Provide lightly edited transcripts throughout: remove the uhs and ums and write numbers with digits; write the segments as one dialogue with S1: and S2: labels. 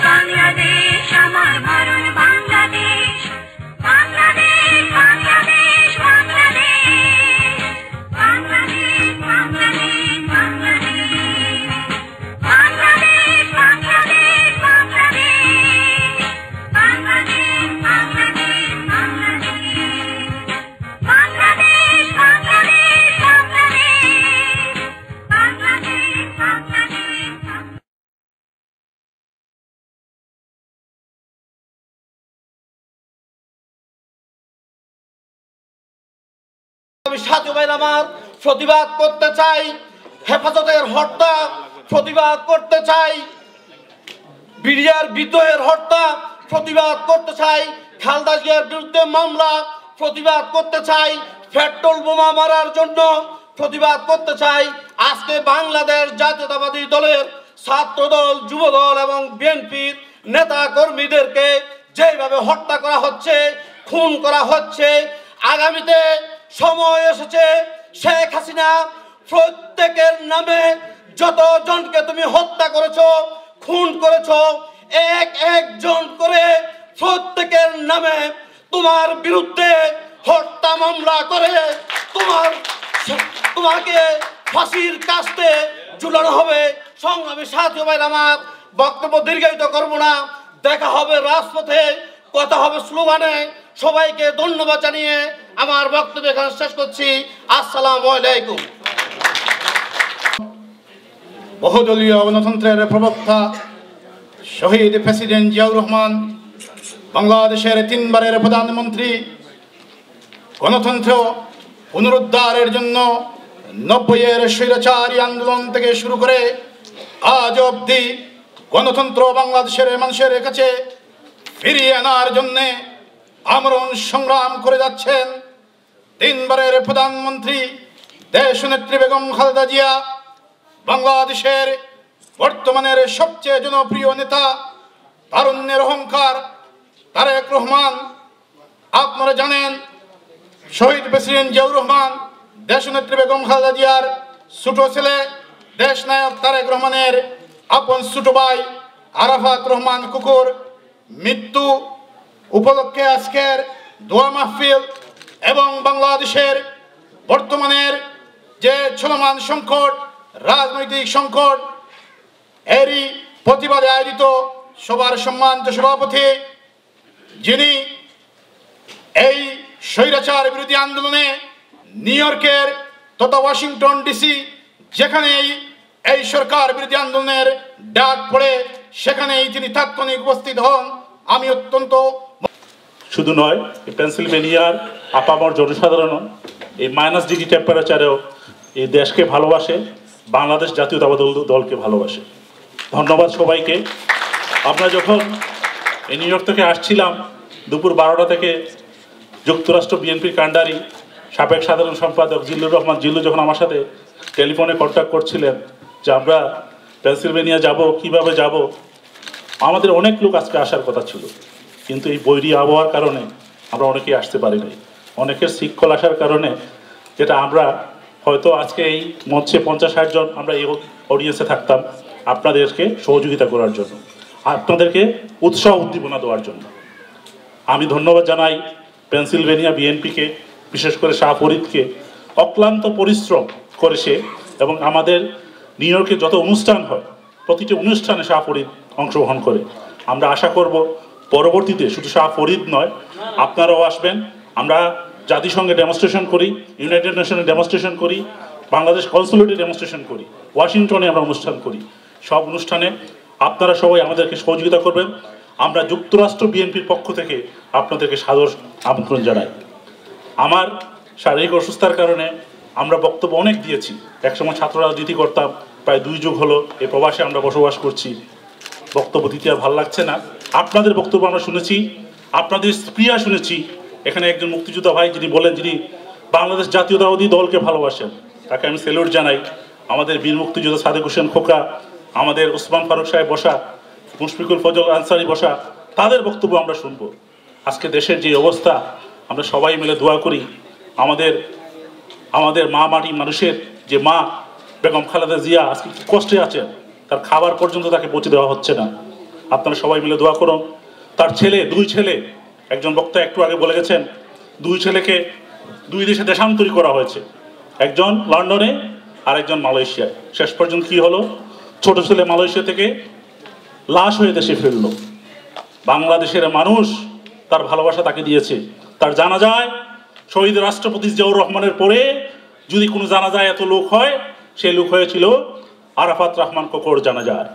S1: বাংলাদেশ আমার মরণ বাংলাদেশ বাংলাদেশ বাংলাদেশ বাংলাদেশ বাংলাদেশ বাংলাদেশ বাংলাদেশ বাংলাদেশ বাংলাদেশ বাংলাদেশ বাংলাদেশ বাংলাদেশ বাংলাদেশ বাংলাদেশ বাংলাদেশ বাংলাদেশ
S2: সাথী ভাই আমার প্রতিবাদ করতে চাই, হেফাজতের হত্যা প্রতিবাদ করতে চাই, বিডিআর বিদ্রোহের হত্যা প্রতিবাদ করতে চাই, খালেদা জিয়ার বিরুদ্ধে মামলা প্রতিবাদ করতে চাই, পেট্রোল বোমা মারার জন্য প্রতিবাদ করতে চাই। আজকে বাংলাদেশ জাতীয়তাবাদী দলের ছাত্রদল, যুবদল এবং বিএনপির নেতা কর্মীদেরকে যেভাবে হত্যা করা হচ্ছে, খুন করা হচ্ছে, আগামীতে সময় এসেছে শেখ হাসিনা প্রত্যেকের নামে যতজনকে তুমি হত্যা করেছো, খুন করেছো, এক একজন করে প্রত্যেকের নামে তোমার বিরুদ্ধে হত্যা মামলা করে তোমাকে ফাঁসির কাস্তে ঝুলানো হবে। সংগ্রামী সাথী ভাই আমার বক্তব্য দীর্ঘায়িত করব না, দেখা হবে রাজপথে, কথা হবে স্লোগানে। সবাইকে ধন্যবাদ জানিয়ে আমার বক্তব্য এখানে শেষ করছি। আসসালামু আলাইকুম।
S3: বহুদলীয় গণতন্ত্রের প্রবক্তা শহীদ প্রেসিডেন্ট জিয়াউর রহমান, বাংলাদেশের 3 বারের প্রধানমন্ত্রী, গণতন্ত্র পুনরুদ্ধারের জন্য 90-এর স্বৈরাচারী আন্দোলন থেকে শুরু করে আজ অবধি গণতন্ত্র বাংলাদেশের মানুষের কাছে ফিরিয়ে আনার জন্যে আমরণ সংগ্রাম করে যাচ্ছেন 3 বারের প্রধানমন্ত্রী দেশনেত্রী বেগম খালেদা জিয়া, বাংলাদেশের বর্তমানের সবচেয়ে জনপ্রিয় নেতা, তারুণ্যের অহংকার তারেক রহমান। আপনারা জানেন শহীদ প্রেসিডেন্ট জিয়াউর রহমান দেশনেত্রী বেগম খালেদা জিয়ার ছোট ছেলে, দেশনায়ক তারেক রহমানের আপন ছোট ভাই আরাফাত রহমান কুকুর মৃত্যু উপলক্ষে আজকের দোয়া মাহফিল এবং বাংলাদেশের বর্তমানের যে চলমান সংকট, রাজনৈতিক সংকট, এরই প্রতিবাদে আয়োজিত সবার সম্মানিত সভাপতি, যিনি এই স্বৈরাচার বিরোধী আন্দোলনে নিউ ইয়র্কের তথা ওয়াশিংটন ডিসি যেখানেই এই সরকার বিরোধী আন্দোলনের ডাক পড়ে সেখানেই তিনি তাৎক্ষণিক উপস্থিত হন। আমি অত্যন্ত
S4: শুধু নয়, পেনসিলভেনিয়ার আপামর জনসাধারণ এই -ডিগ্রি টেম্পারেচারেও এই দেশকে ভালোবাসে, বাংলাদেশ জাতীয়তাবাদী দলকে ভালোবাসে। ধন্যবাদ সবাইকে। আমরা যখন এই নিউ ইয়র্ক থেকে আসছিলাম দুপুর 12টা থেকে যুক্তরাষ্ট্র বিএনপির কাণ্ডারি সাবেক সাধারণ সম্পাদক জিল্লুর রহমান জিল্লু যখন আমার সাথে টেলিফোনে কন্ট্যাক্ট করছিলেন যে আমরা পেনসিলভেনিয়া যাব, কিভাবে যাব, আমাদের অনেক লোক আজকে আসার কথা ছিল, কিন্তু এই বৈরী আবহাওয়ার কারণে আমরা অনেকেই আসতে পারি নাই। অনেকের শৃঙ্খল আসার কারণে, যেটা আমরা হয়তো আজকে এই মঞ্চে 50-60 জন আমরা এই অডিয়েন্সে থাকতাম আপনাদেরকে সহযোগিতা করার জন্য, আপনাদেরকে উৎসাহ উদ্দীপনা দেওয়ার জন্য। আমি ধন্যবাদ জানাই পেনসিলভেনিয়া বিএনপিকে, বিশেষ করে শাহ ফরিদকে। অক্লান্ত পরিশ্রম করে সে, এবং আমাদের নিউ ইয়র্কে যত অনুষ্ঠান হয় প্রতিটি অনুষ্ঠানে শাহ ফরিদ অংশগ্রহণ করে। আমরা আশা করব পরবর্তীতে শুধু শাহ ফরিদ নয়, আপনারাও আসবেন। আমরা জাতিসংঘে ডেমনস্ট্রেশন করি, ইউনাইটেড নেশনে ডেমনস্ট্রেশন করি, বাংলাদেশ কনসুলেটে ডেমনস্ট্রেশন করি, ওয়াশিংটনে আমরা অনুষ্ঠান করি। সব অনুষ্ঠানে আপনারা সবাই আমাদেরকে সহযোগিতা করবেন। আমরা যুক্তরাষ্ট্র বিএনপির পক্ষ থেকে আপনাদেরকে সাদর আমন্ত্রণ জানাই। আমার শারীরিক অসুস্থতার কারণে আমরা বক্তব্য অনেক দিয়েছি। একসময় ছাত্র রাজনীতি করতাম, প্রায় 2 যুগ হলো এই প্রবাসে আমরা বসবাস করছি, বক্তব্য দিতে আর ভালো লাগছে না। আপনাদের বক্তব্য আমরা শুনেছি, আপনাদের স্পৃহা শুনেছি। এখানে একজন মুক্তিযোদ্ধা ভাই যিনি বলেন, যিনি বাংলাদেশ জাতীয়তাবাদী দলকে ভালোবাসেন, তাকে আমি স্যালুট জানাই। আমাদের বীর মুক্তিযোদ্ধা সাদেক হোসেন খোকা, আমাদের ওসমান ফারুক সাহেব বসা, মুশফিকুল ফজল আনসারি বসা, তাদের বক্তব্য আমরা শুনব। আজকে দেশের যে অবস্থা, আমরা সবাই মিলে দোয়া করি আমাদের মা মাটি মানুষের যে মা বেগম খালেদা জিয়া আজকে কষ্টে আছেন, তার খাবার পর্যন্ত তাকে পৌঁছে দেওয়া হচ্ছে না। আপনারা সবাই মিলে দোয়া করুন। তার ছেলে, 2 ছেলে, একজন বক্তা একটু আগে বলে গেছেন, 2 ছেলেকে 2 দেশে দেশান্তরী করা হয়েছে, একজন লন্ডনে আর একজন মালয়েশিয়ায়। শেষ পর্যন্ত কি হলো, ছোট ছেলে মালয়েশিয়া থেকে লাশ হয়ে দেশে ফিরল। বাংলাদেশের মানুষ তার ভালোবাসা তাকে দিয়েছে। তার জানাজায় শহীদ রাষ্ট্রপতি জিয়াউর রহমানের পরে যদি কোনো জানাজায় এত লোক হয়, সেই লোক হয়েছিল আরাফাত রহমান কোকর জানাজার।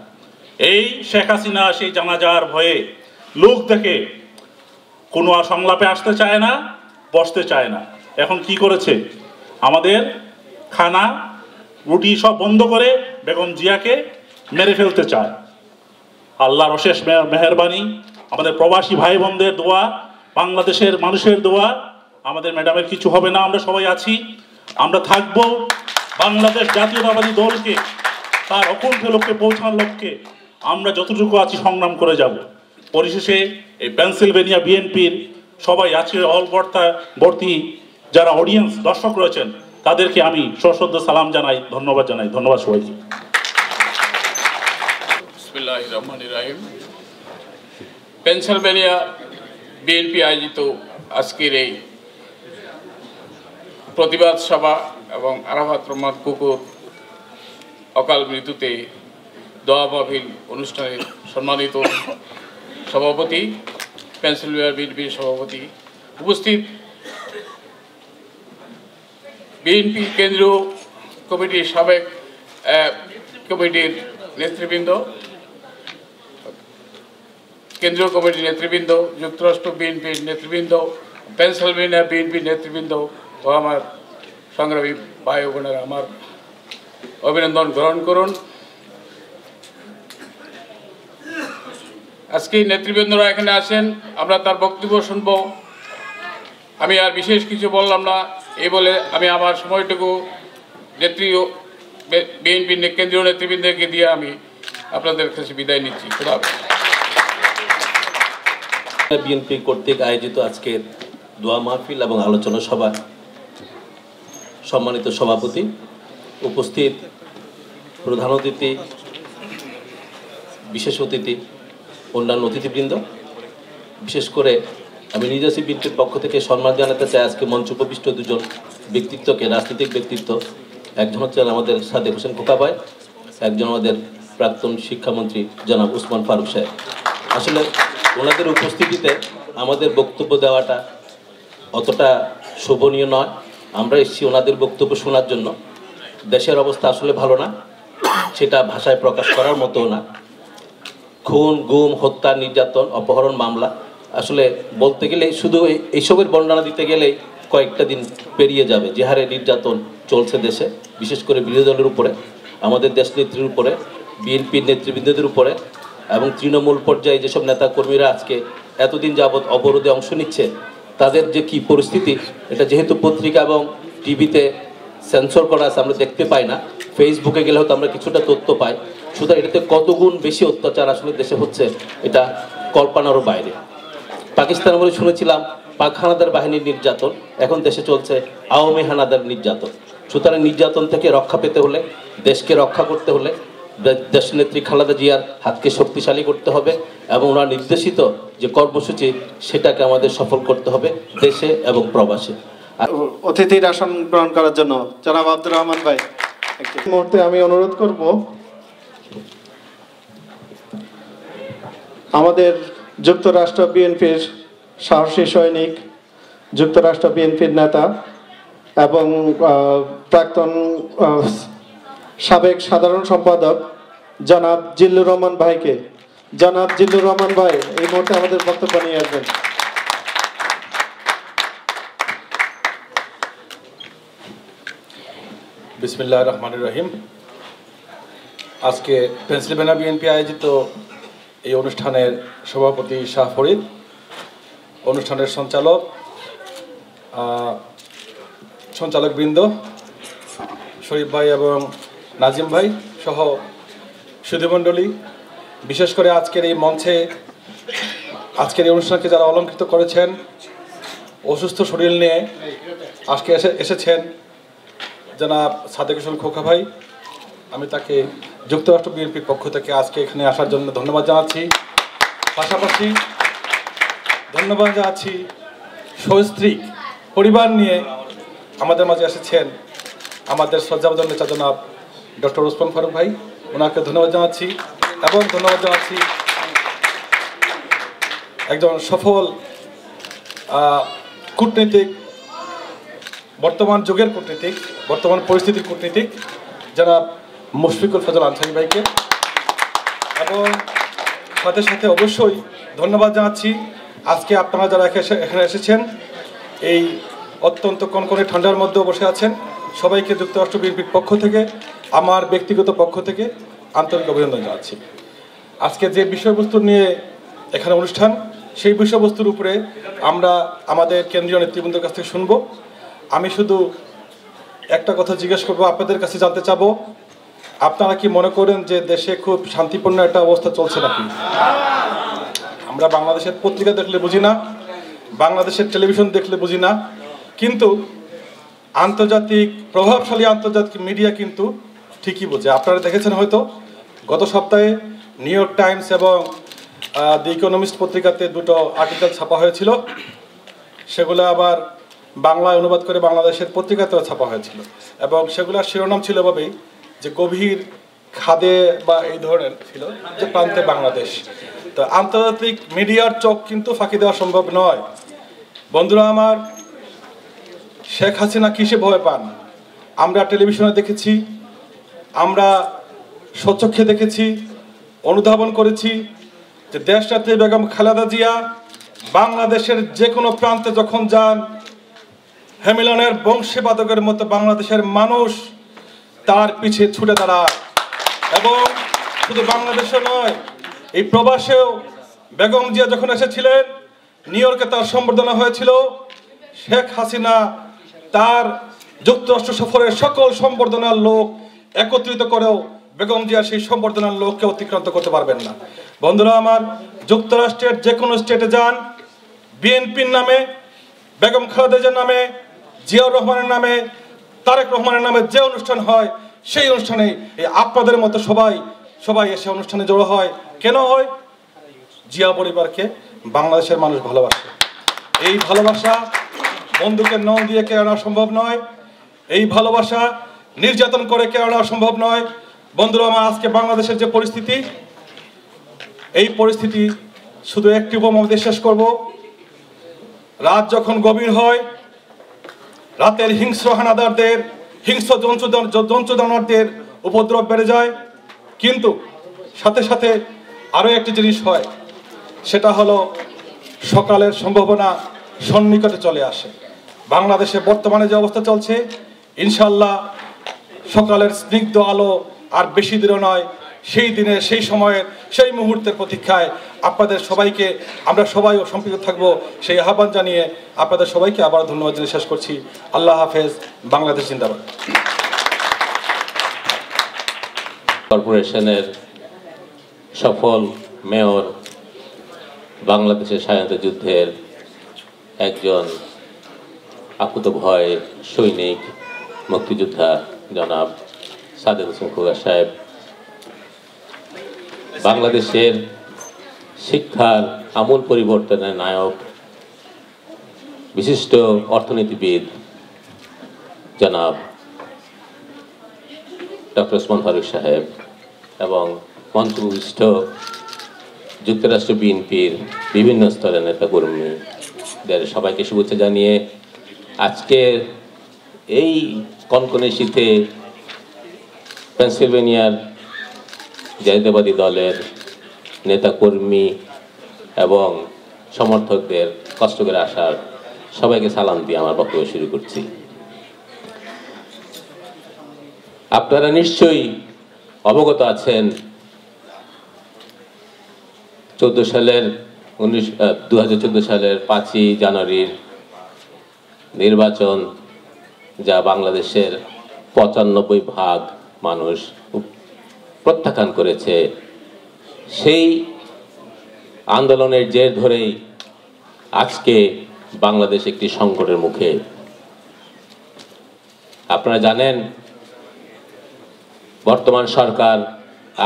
S4: এই শেখ হাসিনা সেই জানাজার ভয়ে লোক দেখে কোনো আর সংলাপে আসতে চায় না, বসতে চায় না। এখন কি করেছে, আমাদের খানা রুটি সব বন্ধ করে বেগম জিয়াকে মেরে ফেলতে চায়। আল্লাহর অশেষ মেহেরবানি, আমাদের প্রবাসী ভাই বোনদের দোয়া, বাংলাদেশের মানুষের দোয়া, আমাদের ম্যাডামের কিছু হবে না, আমরা সবাই আছি, আমরা থাকব। বাংলাদেশ জাতীয়তাবাদী দলকে তার অকুণ্ঠ লক্ষ্যে পৌঁছানোর লক্ষ্যে আমরা যতটুকু আছি সংগ্রাম করে যাব। পরিশেষে এই পেনসিলভেনিয়া বিএনপির সবাই আছে, ভর্তি যারা অডিয়েন্স দর্শক রয়েছেন, তাদেরকে আমি সশ্রদ্ধ সালাম জানাই, ধন্যবাদ জানাই। ধন্যবাদ সবাইকে।
S5: বিসমিল্লাহির রহমানির রহিম। পেনসিলভেনিয়া বিএনপি আয়োজিত আজকের এই প্রতিবাদ সভা এবং আরাফাত রহমান কুকুর অকাল মৃত্যুতে দোয়া মাহফিল অনুষ্ঠানের সম্মানিত সভাপতি, পেনসিলভেনিয়া বিএনপির সভাপতি, উপস্থিত বিএনপি কেন্দ্রীয় কমিটির সাবেক কমিটির নেতৃবৃন্দ, কেন্দ্রীয় কমিটির নেতৃবৃন্দ, যুক্তরাষ্ট্র বিএনপির নেতৃবৃন্দ, পেনসিলভেনিয়া বিএনপির নেতৃবৃন্দ ও আমার সংগ্রামী ভাই বোনেরা, আমার অভিনন্দন গ্রহণ করুন। আজকে নেতৃবৃন্দরা এখানে আসেন, আমরা তার বক্তব্য শুনব। আমি আর বিশেষ কিছু বললাম না, এই বলে আমি আমার সময়টুকু বিএনপির কেন্দ্রীয় নেতৃবৃন্দকে দিয়ে আমি আপনাদের কাছে বিদায় নিচ্ছি। খুদা হাফেজ।
S6: বিএনপি কর্তৃক আয়োজিত আজকের দোয়া মাহফিল এবং আলোচনা সভা সম্মানিত সভাপতি, উপস্থিত প্রধান অতিথি, বিশেষ অতিথি, অন্যান্য অতিথিবৃন্দ, বিশেষ করে আমি নিজাসী বিএনপির পক্ষ থেকে সম্মান জানাতে চাই আজকে মঞ্চ উপবিষ্ট 2 জন ব্যক্তিত্বকে, রাজনৈতিক ব্যক্তিত্ব। একজন হচ্ছেন আমাদের সাদেক হোসেন খোকা ভাই, একজন আমাদের প্রাক্তন শিক্ষামন্ত্রী জনাব উসমান ফারুক সাহেব। আসলে ওনাদের উপস্থিতিতে আমাদের বক্তব্য দেওয়াটা অতটা শোভনীয় নয়। আমরা এসেছি ওনাদের বক্তব্য শোনার জন্য। দেশের অবস্থা আসলে ভালো না, সেটা ভাষায় প্রকাশ করার মতো না। খুন, গুম, হত্যা, নির্যাতন, অপহরণ মামলা, আসলে বলতে গেলে শুধু এইসবের বর্ণনা দিতে গেলেই কয়েকটা দিন পেরিয়ে যাবে। যে হারে নির্যাতন চলছে দেশে, বিশেষ করে বিরোধী দলের উপরে, আমাদের দেশনেত্রীর উপরে, বিএনপির নেতৃবৃন্দদের উপরে এবং তৃণমূল পর্যায়ে যেসব নেতাকর্মীরা আজকে এতদিন যাবৎ অবরোধে অংশ নিচ্ছে, তাদের যে কি পরিস্থিতি, এটা যেহেতু পত্রিকা এবং টিভিতে সেন্সর করা আছে, আমরা দেখতে পাই না। ফেসবুকে গেলে হয়তো আমরা কিছুটা তথ্য পাই। সুতরাং এটাতে কত গুণ বেশি অত্যাচার আসলে দেশে হচ্ছে, এটা কল্পনারও বাইরে। পাকিস্তান বলে শুনেছিলাম পাক হানাদার বাহিনীর নির্যাতন, এখন দেশে চলছে আওয়ামী হানাদার নির্যাতন। সুতরাং নির্যাতন থেকে রক্ষা পেতে হলে, দেশকে রক্ষা করতে হলে দেশনেত্রী খালেদা জিয়ার হাতকে শক্তিশালী করতে হবে এবং ওনার নির্দেশিত যে কর্মসূচি, সেটাকে আমাদের সফল করতে হবে দেশে এবং প্রবাসে।
S7: অতিথির আসন গ্রহণ করার জন্য জনাব আব্দুর রহমান ভাই। এই মুহূর্তে আমি অনুরোধ করব আমাদের যুক্তরাষ্ট্র বিএনপির সাহসী সৈনিক, যুক্তরাষ্ট্র বিএনপির নেতা এবং প্রাক্তন সাবেক সাধারণ সম্পাদক জনাব জিল্লুর রহমান ভাইকে, জনাব জিল্লুর রহমান ভাই এই মুহূর্তে আমাদের বক্তব্য নিয়ে আসবেন।
S8: বিসমিল্লাহির রহমানির রহিম। আজকে পেনসিলভেনিয়া বিএনপি আয়োজিত এই অনুষ্ঠানের সভাপতি শাহ ফরিদ, অনুষ্ঠানের সঞ্চালকবৃন্দ শরীফ ভাই এবং নাজিম ভাই সহ সুধীমণ্ডলী, বিশেষ করে আজকের এই মঞ্চে আজকের এই অনুষ্ঠানকে যারা অলঙ্কৃত করেছেন, অসুস্থ শরীর নিয়ে আজকে এসেছেন জনাব সাদেক হোসেন খোকা ভাই, আমি তাকে যুক্তরাষ্ট্র বিএনপির পক্ষ থেকে আজকে এখানে আসার জন্য ধন্যবাদ জানাচ্ছি। পাশাপাশি ধন্যবাদ জানাচ্ছি সস্ত্রীক পরিবার নিয়ে আমাদের মাঝে এসেছেন আমাদের শ্রদ্ধাভাজন নেতা জনাব ডক্টর ওসমান ফারুক ভাই, ওনাকে ধন্যবাদ জানাচ্ছি। এবং ধন্যবাদ জানাচ্ছি একজন সফল কূটনীতিক, বর্তমান যুগের কূটনীতিক, বর্তমান পরিস্থিতির কূটনীতিক জনাব মুশফিকুল ফজল আনসারী ভাইকে। এবং সাথে সাথে অবশ্যই ধন্যবাদ জানাচ্ছি আজকে আপনারা যারা এখানে এসেছেন, এই অত্যন্ত কনকনে ঠান্ডার মধ্যেও বসে আছেন, সবাইকে যুক্তরাষ্ট্র বিএনপির পক্ষ থেকে, আমার ব্যক্তিগত পক্ষ থেকে আন্তরিক অভিনন্দন জানাচ্ছি। আজকে যে বিষয়বস্তু নিয়ে এখানে অনুষ্ঠান, সেই বিষয়বস্তুর উপরে আমরা আমাদের কেন্দ্রীয় নেতৃবৃন্দের কাছ থেকে শুনবো। আমি শুধু একটা কথা জিজ্ঞেস করবো, আপনাদের কাছে জানতে চাবো, আপনারা কি মনে করেন যে দেশে খুব শান্তিপূর্ণ একটা অবস্থা চলছে নাকি? আমরা বাংলাদেশের পত্রিকা দেখলে বুঝি না, বাংলাদেশের টেলিভিশন দেখলে বুঝি না, কিন্তু আন্তর্জাতিক প্রভাবশালী আন্তর্জাতিক মিডিয়া কিন্তু ঠিকই বোঝে। আপনারা দেখেছেন হয়তো গত সপ্তাহে নিউ ইয়র্ক টাইমস এবং দি ইকোনমিস্ট পত্রিকাতে দুটো আর্টিকেল ছাপা হয়েছিল, সেগুলো আবার বাংলায় অনুবাদ করে বাংলাদেশের পত্রিকাতেও ছাপা হয়েছিল, এবং সেগুলোর শিরোনাম ছিল এভাবেই যে গভীর খাদে বা এই ধরনের ছিল যে প্রান্তে বাংলাদেশ। তো আন্তর্জাতিক মিডিয়ার চোখ কিন্তু ফাঁকি দেওয়া সম্ভব নয়। বন্ধুরা আমার, শেখ হাসিনা কিসে ভয় পান? আমরা টেলিভিশনে দেখেছি, আমরা স্বচক্ষে দেখেছি, অনুধাবন করেছি যে দেশটাতে বেগম খালেদা জিয়া বাংলাদেশের যে কোনো প্রান্তে যখন যান, হেমিলনের বংশীবাদকের মতো বাংলাদেশের মানুষ তার পিছে ছুটে দাঁড়ায়। এবং শুধু বাংলাদেশে নয়, এই প্রবাসেও বেগম জিয়া যখন এসেছিলেন, নিউ ইয়র্কে তার সম্বর্ধনা হয়েছিল, শেখ হাসিনা তার যুক্তরাষ্ট্র সফরের সকল সম্বর্ধনার লোক একত্রিত করেও বেগম জিয়ার সেই সম্বর্ধনার লোককে অতিক্রান্ত করতে পারবেন না। বন্ধুরা আমার, যুক্তরাষ্ট্রের যে কোনো স্টেটে যান, বিএনপির নামে, বেগম খালেদা জিয়ার নামে, জিয়াউর রহমানের নামে, তারেক রহমানের নামে যে অনুষ্ঠান হয়, সেই অনুষ্ঠানে এই আপনাদের মতো সবাই এসে অনুষ্ঠানে জড়ো হয়। কেন হয়? জিয়া পরিবারকে বাংলাদেশের মানুষ ভালোবাসে। এই ভালোবাসা বন্দুকের নল দিয়ে কেড়ে আনা সম্ভব নয়, এই ভালোবাসা নির্যাতন করে কেড়ে আনা সম্ভব নয়। বন্ধুরা আমার, আজকে বাংলাদেশের যে পরিস্থিতি, এই পরিস্থিতি শুধু একটি উপমা দিয়ে শেষ করব। রাত যখন গভীর হয়, রাতের হিংস্র হানাদারদের, হিংস্র জন্তু জানোয়ারদের উপদ্রব বেড়ে যায়, কিন্তু সাথে সাথে আরও একটি জিনিস হয়, সেটা হলো সকালের সম্ভাবনা সন্নিকটে চলে আসে। বাংলাদেশে বর্তমানে যে অবস্থা চলছে, ইনশাল্লাহ সকালের স্নিগ্ধ আলো আর বেশি দূরে নয়। সেই দিনে, সেই সময়ের, সেই মুহূর্তের প্রতীক্ষায় আপনাদের সবাইকে, আমরা সবাইও সম্পৃক্ত থাকবো, সেই আহ্বান জানিয়ে আপনাদের সবাইকে আবার ধন্যবাদ জানিয়ে শেষ করছি। আল্লাহ হাফেজ। বাংলাদেশ জিন্দাবাদ।
S6: কর্পোরেশনের সফল মেয়র, বাংলাদেশের স্বাধীনতা যুদ্ধের একজন আকুতভয় সৈনিক, মুক্তিযোদ্ধা জনাব সাদেক হোসেন খোকা সাহেব, বাংলাদেশের শিক্ষার আমূল পরিবর্তনের নায়ক, বিশিষ্ট অর্থনীতিবিদ জনাব ডক্টর ওসমান ফারুক সাহেব, এবং মঞ্চভূষ্ট যুক্তরাষ্ট্র বিএনপির বিভিন্ন স্তরের নেতাকর্মীদের সবাইকে শুভেচ্ছা জানিয়ে আজকের এই কনকনে শীতে পেনসিলভেনিয়ার জাতীয়তাবাদী দলের নেতাকর্মী এবং সমর্থকদের কষ্ট করে আসার সবাইকে সালাম দিয়ে আমার বক্তব্য শুরু করছি। আপনারা নিশ্চয়ই অবগত আছেন 2014 সালের 5ই জানুয়ারির নির্বাচন, যা বাংলাদেশের 95% মানুষ প্রত্যাখ্যান করেছে। সেই আন্দোলনের জের ধরেই আজকে বাংলাদেশ একটি সংকটের মুখে। আপনারা জানেন, বর্তমান সরকার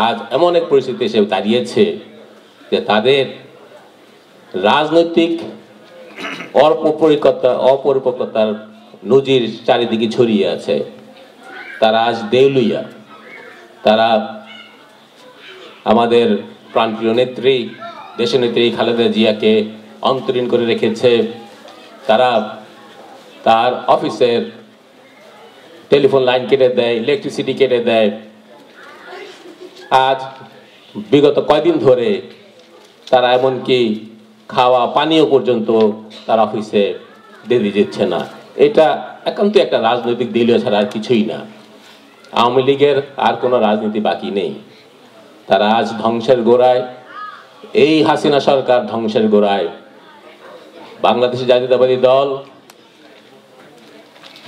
S6: আজ এমন এক পরিস্থিতি এসে দাঁড়িয়েছে যে তাদের রাজনৈতিক অপরিপক্কতার নজির চারিদিকে ছড়িয়ে আছে। তারা আজ দেউলিয়া। তারা আমাদের প্রাণপ্রিয় নেত্রী, দেশনেত্রী খালেদা জিয়াকে অন্তরীণ করে রেখেছে। তারা তার অফিসের টেলিফোন লাইন কেটে দেয়, ইলেকট্রিসিটি কেটে দেয়। আজ বিগত কয়দিন ধরে তারা এমনকি খাওয়া পানীয় পর্যন্ত তার অফিসে দিতে দিচ্ছে না। এটা একান্ত একটা রাজনৈতিক দলীয় ছাড়া আর কিছুই না। আওয়ামী লীগের আর কোনো রাজনীতি বাকি নেই। তারা আজ ধ্বংসের গোড়ায়, এই হাসিনা সরকার ধ্বংসের গোড়ায়। বাংলাদেশের জাতীয়তাবাদী দল,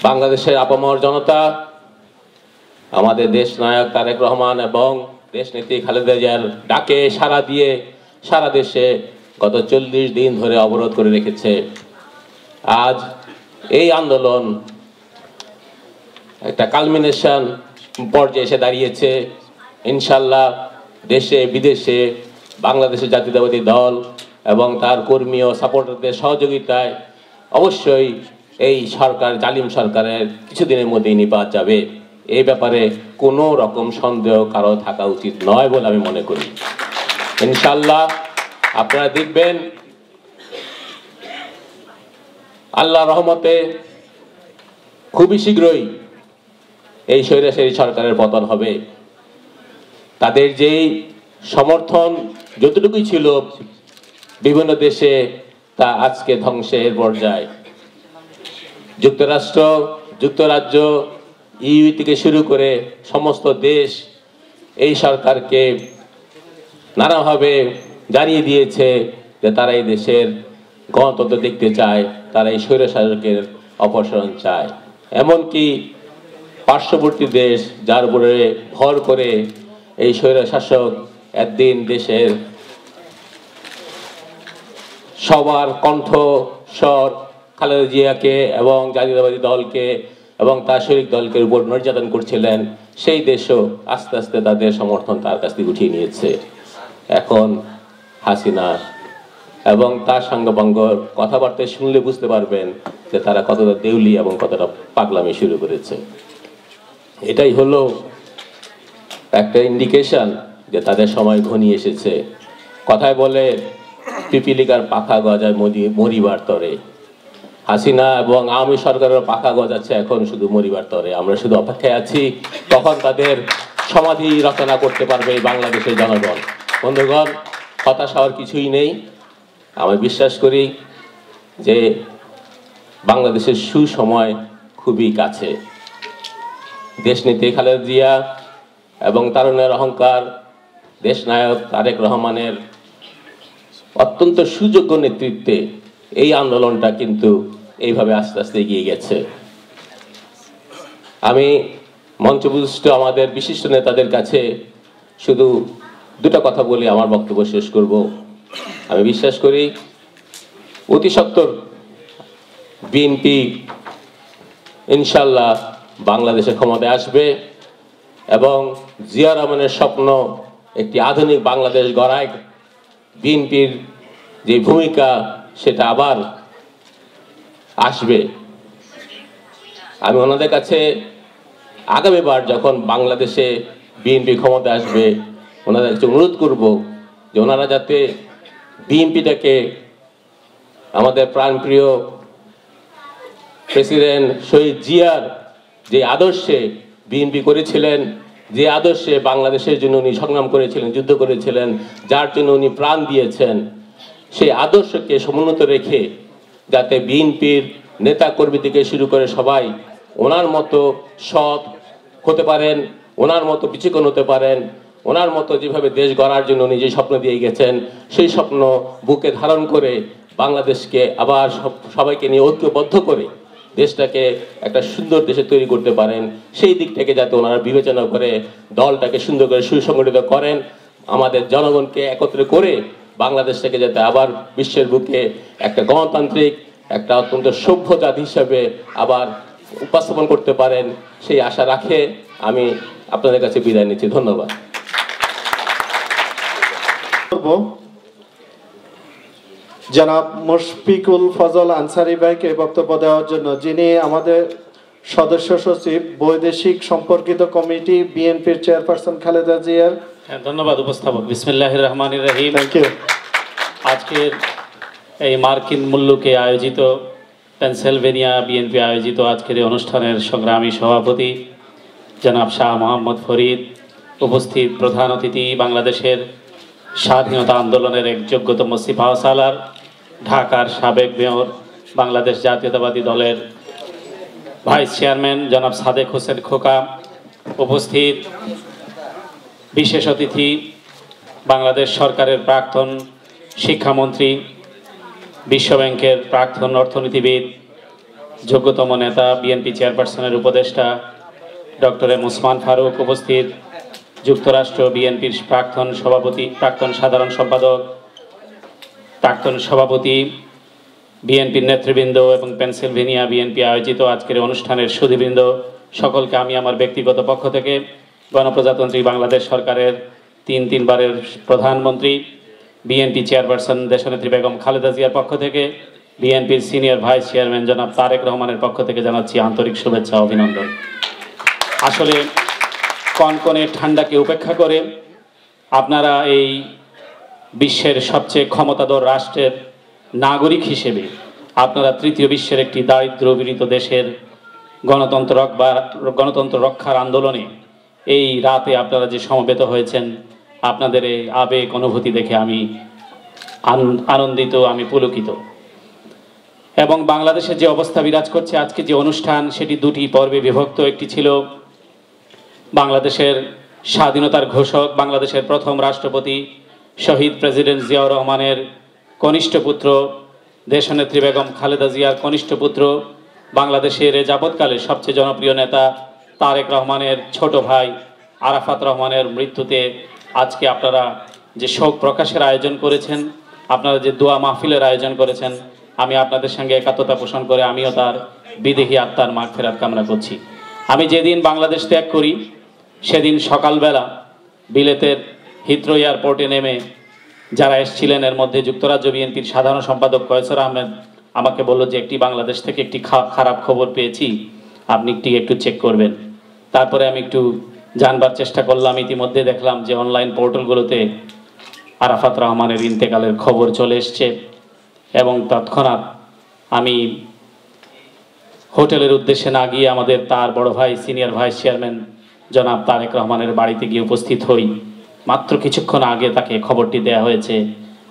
S6: বাংলাদেশের আপামর জনতা, আমাদের দেশ নায়ক তারেক রহমান এবং দেশনেত্রী খালেদা জিয়ার ডাকে সাড়া দিয়ে সারা দেশে গত 40 দিন ধরে অবরোধ করে রেখেছে। আজ এই আন্দোলন একটা কালমিনেশন পর্যায়ে এসে দাঁড়িয়েছে। ইনশাল্লাহ দেশে বিদেশে বাংলাদেশের জাতীয়তাবাদী দল এবং তার কর্মী ও সাপোর্টারদের সহযোগিতায় অবশ্যই এই সরকার, জালিম সরকারের কিছুদিনের মধ্যেই নিপাত যাবে। এই ব্যাপারে কোনো রকম সন্দেহ কারো থাকা উচিত নয় বলে আমি মনে করি। ইনশাল্লাহ আপনারা দেখবেন আল্লাহ রহমতে খুবই শীঘ্রই এই স্বৈরাচারী সরকারের পতন হবে। তাদের যেই সমর্থন যতটুকুই ছিল বিভিন্ন দেশে, তা আজকে ধ্বংসের পর্যায়ে। যুক্তরাষ্ট্র, যুক্তরাজ্য, ইউ থেকে শুরু করে সমস্ত দেশ এই সরকারকে নানাভাবে জানিয়ে দিয়েছে যে তারা এই দেশের গণতন্ত্র দেখতে চায়, তারা এই স্বৈরশাসকের অপসারণ চায়। এমনকি পার্শ্ববর্তী দেশ, যার উপরে ভর করে এই স্বৈরশাসক একদিন দেশের সবার কণ্ঠস্বর খালেদা জিয়াকে এবং জাতীয়তাবাদী দলকে এবং তার শরিক দলকে উপর নির্যাতন করছিলেন, সেই দেশও আস্তে আস্তে তাদের সমর্থন তার কাছ থেকে উঠিয়ে নিয়েছে। এখন হাসিনা এবং তার সাঙ্গপাঙ্গর কথাবার্তা শুনলে বুঝতে পারবেন যে তারা কতটা দেউলি এবং কতটা পাগলামি শুরু করেছে। এটাই হলো একটা ইন্ডিকেশন যে তাদের সময় ঘনিয়ে এসেছে। কথায় বলে পিপিলিকার পাখা গজায় মরিবার তরে। হাসিনা এবং আওয়ামী সরকারের পাখা গজাচ্ছে এখন শুধু মরিবার তরে। আমরা শুধু অপেক্ষায় আছি কখন তাদের সমাধি রচনা করতে পারবে বাংলাদেশের জনগণ। বন্ধুগণ, হতাশ হওয়ার কিছুই নেই। আমি বিশ্বাস করি যে বাংলাদেশের সুসময় খুবই কাছে। দেশনেত্রী খালেদা জিয়া এবং তারুণ্যের অহংকার দেশনায়ক তারেক রহমানের অত্যন্ত সুযোগ্য নেতৃত্বে এই আন্দোলনটা কিন্তু এইভাবে আস্তে আস্তে এগিয়ে গেছে। আমি মঞ্চপুষ্ট আমাদের বিশিষ্ট নেতাদের কাছে শুধু দুটো কথা বলে আমার বক্তব্য শেষ করব। আমি বিশ্বাস করি অতি সত্বর বিএনপি ইনশাল্লাহ বাংলাদেশের ক্ষমতায় আসবে এবং জিয়া রহমানের স্বপ্ন একটি আধুনিক বাংলাদেশ গড়ায় বিএনপির যে ভূমিকা সেটা আবার আসবে। আমি ওনাদের কাছে আগামীবার যখন বাংলাদেশে বিএনপি ক্ষমতা আসবে ওনাদের কাছে অনুরোধ করব যে ওনারা যাতে বিএনপিটাকে আমাদের প্রাণপ্রিয় প্রেসিডেন্ট শহীদ জিয়ার যে আদর্শে বিএনপি করেছিলেন, যে আদর্শে বাংলাদেশের জন্য উনি সংগ্রাম করেছিলেন, যুদ্ধ করেছিলেন, যার জন্য উনি প্রাণ দিয়েছেন, সেই আদর্শকে সমুন্নত রেখে যাতে বিএনপির নেতা কর্মী থেকে শুরু করে সবাই ওনার মতো সৎ হতে পারেন, ওনার মতো বিচক্ষণ হতে পারেন, ওনার মতো যেভাবে দেশ গড়ার জন্য উনি যে স্বপ্ন দিয়ে গেছেন সেই স্বপ্ন বুকে ধারণ করে বাংলাদেশকে আবার সবাইকে নিয়ে ঐক্যবদ্ধ করে দেশটাকে একটা সুন্দর দেশে তৈরি করতে পারেন, সেই দিক থেকে যাতে ওনারা বিবেচনা করে দলটাকে সুন্দর করে সুসংগঠিত করেন, আমাদের জনগণকে একত্রে করে বাংলাদেশটাকে যাতে আবার বিশ্বের বুকে একটা গণতান্ত্রিক, একটা অত্যন্ত সভ্য জাতি হিসাবে আবার উপস্থাপন করতে পারেন, সেই আশা রাখে আমি আপনাদের কাছে বিদায় নিচ্ছি। ধন্যবাদ।
S7: জনাব মুশফিকুল ফজল আনসারি ভাইকে বক্তব্য দেওয়ার জন্য, যিনি আমাদের সদস্য সচিব বৈদেশিক সম্পর্কিত কমিটি বিএনপির চেয়ারপারসন খালেদা জিয়ার।
S9: ধন্যবাদ উপস্থাপক। বিসমিল্লাহির রহমানির রহিম।
S7: Thank you.
S9: আজকের এই মার্কিন মুল্লুকে আয়োজিত পেনসিলভেনিয়া বিএনপি আয়োজিত আজকের এই অনুষ্ঠানের সংগ্রামী সভাপতি জনাব শাহ মোহাম্মদ ফরিদ, উপস্থিত প্রধান অতিথি বাংলাদেশের স্বাধীনতা আন্দোলনের এক যোগ্যতম সিপাহ সালার, ঢাকার সাবেক মেয়র, বাংলাদেশ জাতীয়তাবাদী দলের ভাইস চেয়ারম্যান জনাব সাদেক হোসেন খোকা, উপস্থিত বিশেষ অতিথি বাংলাদেশ সরকারের প্রাক্তন শিক্ষামন্ত্রী, বিশ্বব্যাংকের প্রাক্তন অর্থনীতিবিদ, যোগ্যতম নেতা, বিএনপি চেয়ারপারসনের উপদেষ্টা ডক্টর এম ওসমান ফারুক, উপস্থিত যুক্তরাষ্ট্র বিএনপির প্রাক্তন সাধারণ সম্পাদক, প্রাক্তন সভাপতি, বিএনপির নেতৃবৃন্দ এবং পেনসিলভেনিয়া বিএনপি আয়োজিত আজকের অনুষ্ঠানের সুধীবৃন্দ, সকলকে আমি আমার ব্যক্তিগত পক্ষ থেকে গণপ্রজাতন্ত্রী বাংলাদেশ সরকারের তিনবারের প্রধানমন্ত্রী, বিএনপি চেয়ারপারসন দেশনেত্রী বেগম খালেদা জিয়ার পক্ষ থেকে, বিএনপির সিনিয়র ভাইস চেয়ারম্যান জনাব তারেক রহমানের পক্ষ থেকে জানাচ্ছি আন্তরিক শুভেচ্ছা অভিনন্দন। আসলে কনকনে ঠান্ডাকে উপেক্ষা করে আপনারা এই বিশ্বের সবচেয়ে ক্ষমতাধর রাষ্ট্রের নাগরিক হিসেবে আপনারা তৃতীয় বিশ্বের একটি দারিদ্র্যপীড়িত দেশের গণতন্ত্র রক্ষার আন্দোলনে এই রাতে আপনারা যে সমবেত হয়েছেন, আপনাদের এই আবেগ অনুভূতি দেখে আমি আনন্দিত, আমি পুলকিত। এবং বাংলাদেশের যে অবস্থা বিরাজ করছে, আজকে যে অনুষ্ঠান সেটি দুটি পর্বে বিভক্ত। একটি ছিল বাংলাদেশের স্বাধীনতার ঘোষক, বাংলাদেশের প্রথম রাষ্ট্রপতি শহীদ প্রেসিডেন্ট জিয়াউর রহমানের কনিষ্ঠ পুত্র, দেশনেত্রী বেগম খালেদা জিয়ার কনিষ্ঠ পুত্র, বাংলাদেশের যাবৎকালে সবচেয়ে জনপ্রিয় নেতা তারেক রহমানের ছোট ভাই আরাফাত রহমানের মৃত্যুতে আজকে আপনারা যে শোক প্রকাশের আয়োজন করেছেন, আপনারা যে দোয়া মাহফিলের আয়োজন করেছেন, আমি আপনাদের সঙ্গে একাত্মতা পোষণ করে আমিও তার বিদেহী আত্মার মাগফিরাত কামনা করছি। আমি যেদিন বাংলাদেশ ত্যাগ করি সেদিন সকালবেলা বিলেতের হিথ্রো এয়ারপোর্টে নেমে যারা এসেছিলেন, এর মধ্যে যুক্তরাজ্য বিএনপির সাধারণ সম্পাদক কয়সর আহমেদ আমাকে বলল যে একটি বাংলাদেশ থেকে একটি খারাপ খবর পেয়েছি, আপনি একটু চেক করবেন। তারপরে আমি একটু জানবার চেষ্টা করলাম, ইতিমধ্যে দেখলাম যে অনলাইন পোর্টালগুলোতে আরাফাত রহমানের ইন্তেকালের খবর চলে এসছে এবং তৎক্ষণাৎ আমি হোটেলের উদ্দেশ্যে না গিয়ে আমাদের তার বড় ভাই সিনিয়র ভাইস চেয়ারম্যান জনাব তারেক রহমানের বাড়িতে গিয়ে উপস্থিত হই। মাত্র কিছুক্ষণ আগে তাকে খবরটি দেয়া হয়েছে।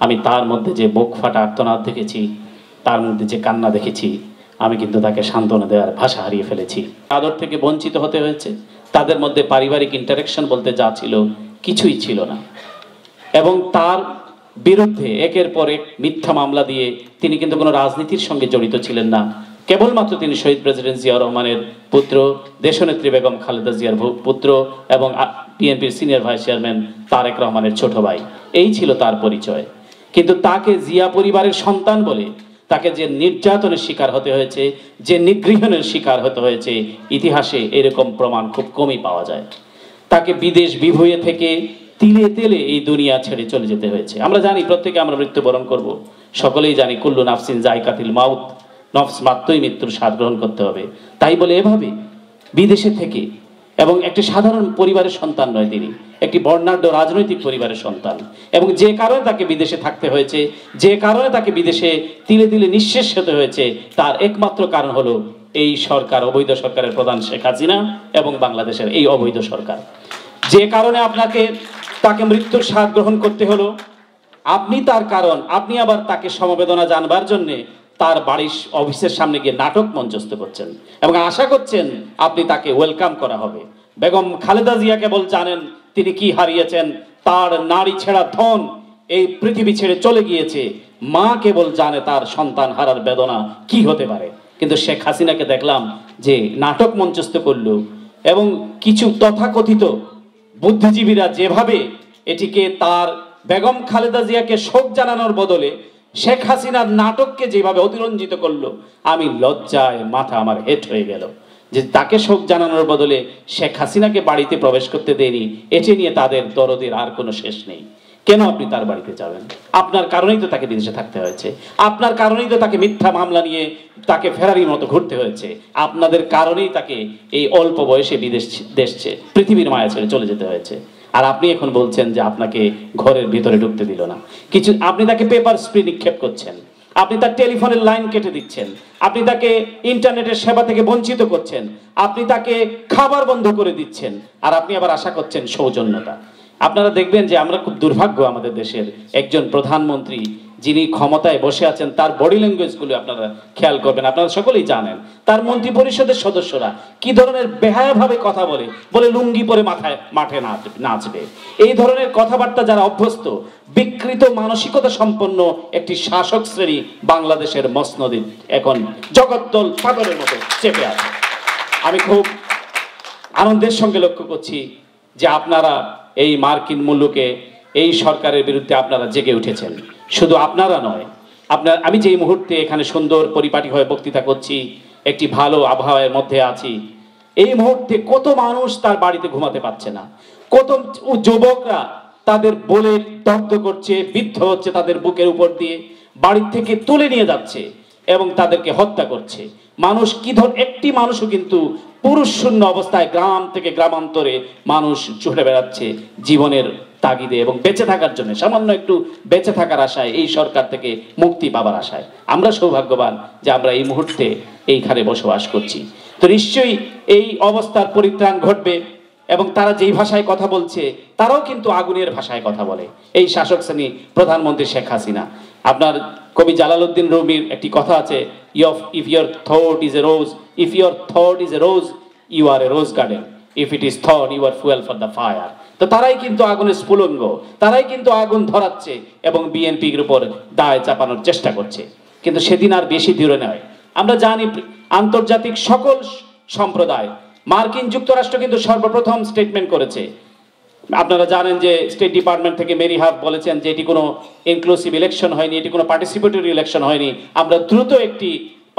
S9: আমি তার মধ্যে যে বুক ফাটা আর্তনাদ দেখেছি, তার মধ্যে যে কান্না দেখেছি, আমি কিন্তু তাকে সান্ত্বনা দেওয়ার ভাষা হারিয়ে ফেলেছি। আদর থেকে বঞ্চিত হতে হয়েছে। তাদের মধ্যে পারিবারিক ইন্টারাকশন বলতে যা ছিল কিছুই ছিল না। এবং তার বিরুদ্ধে একের পর এক মিথ্যা মামলা দিয়ে তিনি কিন্তু কোনো রাজনীতির সঙ্গে জড়িত ছিলেন না। কেবলমাত্র তিনি শহীদ প্রেসিডেন্ট জিয়াউর রহমানের পুত্র, দেশনেত্রী বেগম খালেদা জিয়ার পুত্র এবং বিএনপির সিনিয়র ভাইস চেয়ারম্যান তারেক রহমানের ছোট ভাই, এই ছিল তার পরিচয়। কিন্তু তাকে জিয়া পরিবারের সন্তান বলে তাকে যে নির্যাতনের শিকার হতে হয়েছে, যে নিগৃহণের শিকার হতে হয়েছে, ইতিহাসে এরকম প্রমাণ খুব কমই পাওয়া যায়। তাকে বিদেশ বিভূয়ে থেকে তিলে তেলে এই দুনিয়া ছেড়ে চলে যেতে হয়েছে। আমরা জানি প্রত্যেকে আমরা মৃত্যুবরণ করব, সকলেই জানি কুল্লু নাফসিন যায়কাতুল মাউত, নফস মাত্রই মৃত্যুর স্বাদ গ্রহণ করতে হবে। তাই বলে এভাবে বিদেশে থেকে, এবং একটি সাধারণ পরিবারের সন্তান নয়, তিনি একটি বর্ণাঢ্য রাজনৈতিক পরিবারের সন্তান, এবং যে কারণে তাকে বিদেশে থাকতে হয়েছে, যে কারণে তাকে বিদেশে তিলে তিলে নিঃশেষ হতে হয়েছে, তার একমাত্র কারণ হলো এই সরকার, অবৈধ সরকারের প্রধান শেখ হাসিনা এবং বাংলাদেশের এই অবৈধ সরকার। যে কারণে তাকে মৃত্যুর স্বাদ গ্রহণ করতে হলো, আপনি তার কারণ, আপনি আবার তাকে সমবেদনা জানবার জন্যে তার বাড়ির অফিসের সামনে গিয়ে নাটক মঞ্চস্থ করছেন এবং আশা করছেন আপনি তাকে ওয়েলকাম করা হবে। বেগম খালেদা জিয়া কেবল জানেন তিনি কি হারিয়েছেন, তার নারী ছেঁড়া ধন এই পৃথিবী ছেড়ে চলে গিয়েছে। মা কেবল জানে তার সন্তান হারার বেদনা কি হতে পারে। কিন্তু শেখ হাসিনাকে দেখলাম যে নাটক মঞ্চস্থ করল, এবং কিছু তথাকথিত বুদ্ধিজীবীরা যেভাবে এটিকে তার বেগম খালেদা জিয়াকে শোক জানানোর বদলে শেখ হাসিনার নাটককে যেভাবে অতিরঞ্জিত করলো, আমি লজ্জায় মাথা আমার হেট হয়ে গেল যে তাকে শোক জানানোর বদলে শেখ হাসিনাকে বাড়িতে প্রবেশ করতে দেয়নি। এটি নিয়ে তাদের দরদের আর কোনো শেষ নেই। কেন আপনি তার বাড়িতে যাবেন? আপনার কারণেই তো তাকে বিদেশে থাকতে হয়েছে, আপনার কারণেই তো তাকে মিথ্যা মামলা নিয়ে তাকে ফেরারির মতো ঘুরতে হয়েছে, আপনাদের কারণেই তাকে এই অল্প বয়সে দেশে পৃথিবীর মায়া ছেড়ে চলে যেতে হয়েছে। আর আপনি এখন বলছেন যে আপনাকে ঘরের ভিতরে ঢুকতে দিল না। কিছু আপনি তাকে পেপার স্প্রে নিক্ষেপ করছেন, আপনি তার টেলিফোনের লাইন কেটে দিচ্ছেন, আপনি তাকে ইন্টারনেটের সেবা থেকে বঞ্চিত করছেন, আপনি তাকে খাবার বন্ধ করে দিচ্ছেন, আর আপনি আবার আশা করছেন সৌজন্যতা। আপনারা দেখবেন যে আমরা খুব দুর্ভাগ্য, আমাদের দেশের একজন প্রধানমন্ত্রী যিনি ক্ষমতায় বসে আছেন তার বডি ল্যাঙ্গুয়েজগুলো আপনারা খেয়াল করবেন। আপনারা সকলেই জানেন তার মন্ত্রী পরিষদের সদস্যরা কি ধরনের বেহায়াভাবে কথা বলে লুঙ্গি পরে মাঠে নাচবে। এই ধরনের কথাবার্তা যারা অভ্যস্ত, বিকৃত মানসিকতা সম্পন্ন একটি শাসক শ্রেণী বাংলাদেশের মসনদে এখন জগদ্দল পাথরের মতো চেপে আছে। আমি খুব আনন্দের সঙ্গে লক্ষ্য করছি যে আপনারা এই মার্কিন মুলুকে এই সরকারের বিরুদ্ধে আপনারা জেগে উঠেছেন। শুধু আপনারা নয়, আমি যে মুহূর্তে এখানে সুন্দর পরিপাটি হয়ে বক্তৃতা করছি, একটি ভালো আবহাওয়ার মধ্যে আছি, এই মুহূর্তে কত মানুষ তার বাড়িতে ঘুমাতে পারছে না, কত যুবকরা তাদের বলে দগ্ধ করছে, বিদ্ধ হচ্ছে তাদের বুকের উপর দিয়ে, বাড়ির থেকে তুলে নিয়ে যাচ্ছে এবং তাদেরকে হত্যা করছে। মানুষ একটি মানুষও কিন্তু পুরুষ শূন্য অবস্থায় গ্রাম থেকে গ্রামান্তরে মানুষ ছুটে বেড়াচ্ছে জীবনের তাগিদে এবং বেঁচে থাকার জন্য, সামান্য একটু বেঁচে থাকার আশায়, এই সরকার থেকে মুক্তি পাবার আশায়। আমরা সৌভাগ্যবান যে আমরা এই মুহূর্তে এইখানে বসবাস করছি। তো নিশ্চয়ই এই অবস্থার পরিত্রাণ ঘটবে এবং তারা যেই ভাষায় কথা বলছে তারাও কিন্তু আগুনের ভাষায় কথা বলে, এই শাসক শ্রেণী প্রধানমন্ত্রী শেখ হাসিনা। আপনার কবি জালালউদ্দিন রুমির একটি কথা আছে, if your thought is a rose, if your thought is a rose, you are a rose garden, if it is thought, you are fuel for the fire। তো তারাই কিন্তু আগুনের স্ফুলঙ্গ, তারাই কিন্তু আগুন ধরাচ্ছে এবং বিএনপির উপর দায় চাপানোর চেষ্টা করছে। কিন্তু সেদিন আর বেশি দূরে নয়। আমরা জানি আন্তর্জাতিক সকল সম্প্রদায়, মার্কিন যুক্তরাষ্ট্র কিন্তু সর্বপ্রথম স্টেটমেন্ট করেছে। আপনারা জানেন যে স্টেট ডিপার্টমেন্ট থেকে মেরি হার্ব বলেছেন যে এটি কোনো ইনক্লুসিভ ইলেকশন হয়নি, এটি কোনো পার্টিসিপেটরি ইলেকশন হয়নি, আমরা দ্রুত একটি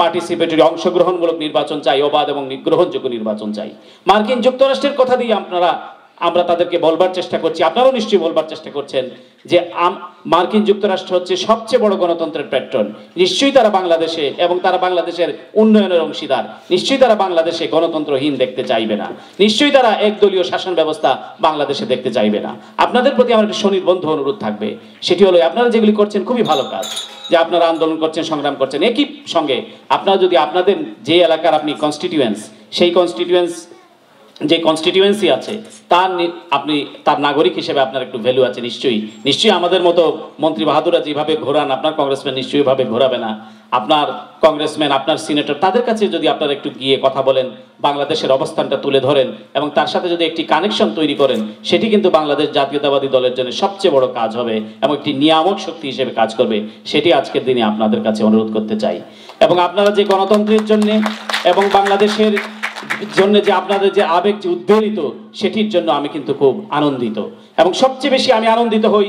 S9: পার্টিসিপেটরি অংশগ্রহণমূলক নির্বাচন চাই, অবাধ এবং গ্রহণযোগ্য নির্বাচন চাই। মার্কিন যুক্তরাষ্ট্রের কথা দিয়ে আমরা তাদেরকে বলবার চেষ্টা করছি, আপনারাও নিশ্চয়ই বলবার চেষ্টা করছেন যে মার্কিন যুক্তরাষ্ট্র হচ্ছে সবচেয়ে বড় গণতন্ত্রের প্যাট্রন। নিশ্চয়ই তারা বাংলাদেশে এবং তারা বাংলাদেশের উন্নয়নের অংশীদার, নিশ্চয়ই তারা বাংলাদেশে গণতন্ত্রহীন দেখতে চাইবে না, নিশ্চয়ই তারা একদলীয় শাসন ব্যবস্থা বাংলাদেশে দেখতে চাইবে না। আপনাদের প্রতি আমার একটি শনির্বন্ধ অনুরোধ থাকবে, সেটি হলো আপনারা যেগুলি করছেন খুবই ভালো কাজ, যে আপনারা আন্দোলন করছেন, সংগ্রাম করছেন, একই সঙ্গে আপনারা যদি আপনাদের যে এলাকার আপনি কনস্টিটিউয়েন্স, সেই যে কনস্টিটিউয়েন্সি আছে আপনি তার নাগরিক হিসেবে আপনার একটু ভ্যালু আছে। নিশ্চয়ই আমাদের মতো মন্ত্রী বাহাদুরা যেভাবে ঘোরান আপনার কংগ্রেসম্যান নিশ্চয়ই ভাবে ঘোরাবে না। আপনার কংগ্রেসম্যান, আপনার সিনেটর, তাদের কাছে যদি আপনারা একটু গিয়ে কথা বলেন, বাংলাদেশের অবস্থানটা তুলে ধরেন এবং তার সাথে যদি একটি কানেকশন তৈরি করেন, সেটি কিন্তু বাংলাদেশ জাতীয়তাবাদী দলের জন্য সবচেয়ে বড় কাজ হবে এবং একটি নিয়ামক শক্তি হিসেবে কাজ করবে। সেটি আজকের দিনে আপনাদের কাছে অনুরোধ করতে চাই। এবং আপনারা যে গণতন্ত্রের জন্য এবং বাংলাদেশের জন্য যে আপনাদের যে আবেগ যে উদ্বেলিত, সেটির জন্য আমি কিন্তু খুব আনন্দিত। এবং সবচেয়ে বেশি আমি আনন্দিত হই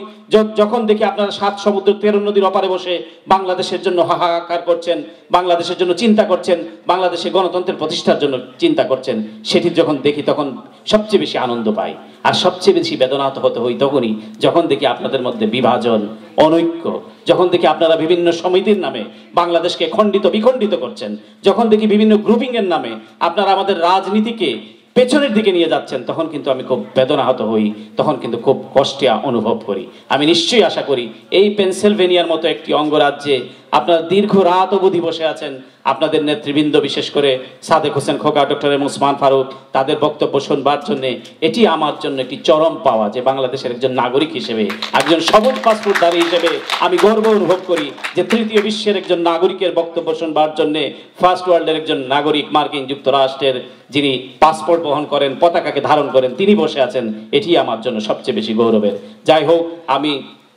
S9: যখন দেখি আপনারা 7 সমুদ্র 13 নদীর ওপারে বসে বাংলাদেশের জন্য হাহাকার করছেন, বাংলাদেশের জন্য চিন্তা করছেন, বাংলাদেশে গণতন্ত্রের প্রতিষ্ঠার জন্য চিন্তা করছেন। সেটি যখন দেখি তখন সবচেয়ে বেশি আনন্দ পাই। আর সবচেয়ে বেশি বেদনাহত হতে হই তখনই যখন দেখি আপনাদের মধ্যে বিভাজন, অনৈক্য, যখন দেখি আপনারা বিভিন্ন সমিতির নামে বাংলাদেশকে খণ্ডিত বিখণ্ডিত করছেন, যখন দেখি বিভিন্ন গ্রুপিংয়ের নামে আপনারা আমাদের রাজনীতিকে পেছনের দিকে নিয়ে যাচ্ছেন, তখন কিন্তু আমি খুব বেদনাহত হই, তখন কিন্তু খুব কষ্টে অনুভব করি। আমি নিশ্চয়ই আশা করি এই পেনসিলভেনিয়ার মতো একটি অঙ্গরাজ্যে আপনারা দীর্ঘ রাত অবধি বসে আছেন, আপনাদের নেতৃবৃন্দ বিশেষ করে সাদেক হোসেন খোকা, ডক্টর এম ওসমান ফারুক, তাদের বক্তব্য শুনবার জন্য এটি আমার জন্য একটি চরম পাওয়া যে বাংলাদেশের একজন নাগরিক হিসেবে, একজন সবুজ পাসপোর্টধারী হিসেবে আমি গর্ব অনুভব করি যে তৃতীয় বিশ্বের একজন নাগরিকের বক্তব্য শুনবার জন্য ফার্স্ট ওয়ার্ল্ডের একজন নাগরিক, মার্কিন যুক্তরাষ্ট্রের যিনি পাসপোর্ট বহন করেন, পতাকাকে ধারণ করেন, তিনি বসে আছেন, এটি আমার জন্য সবচেয়ে বেশি গৌরবের। যাই হোক, আমি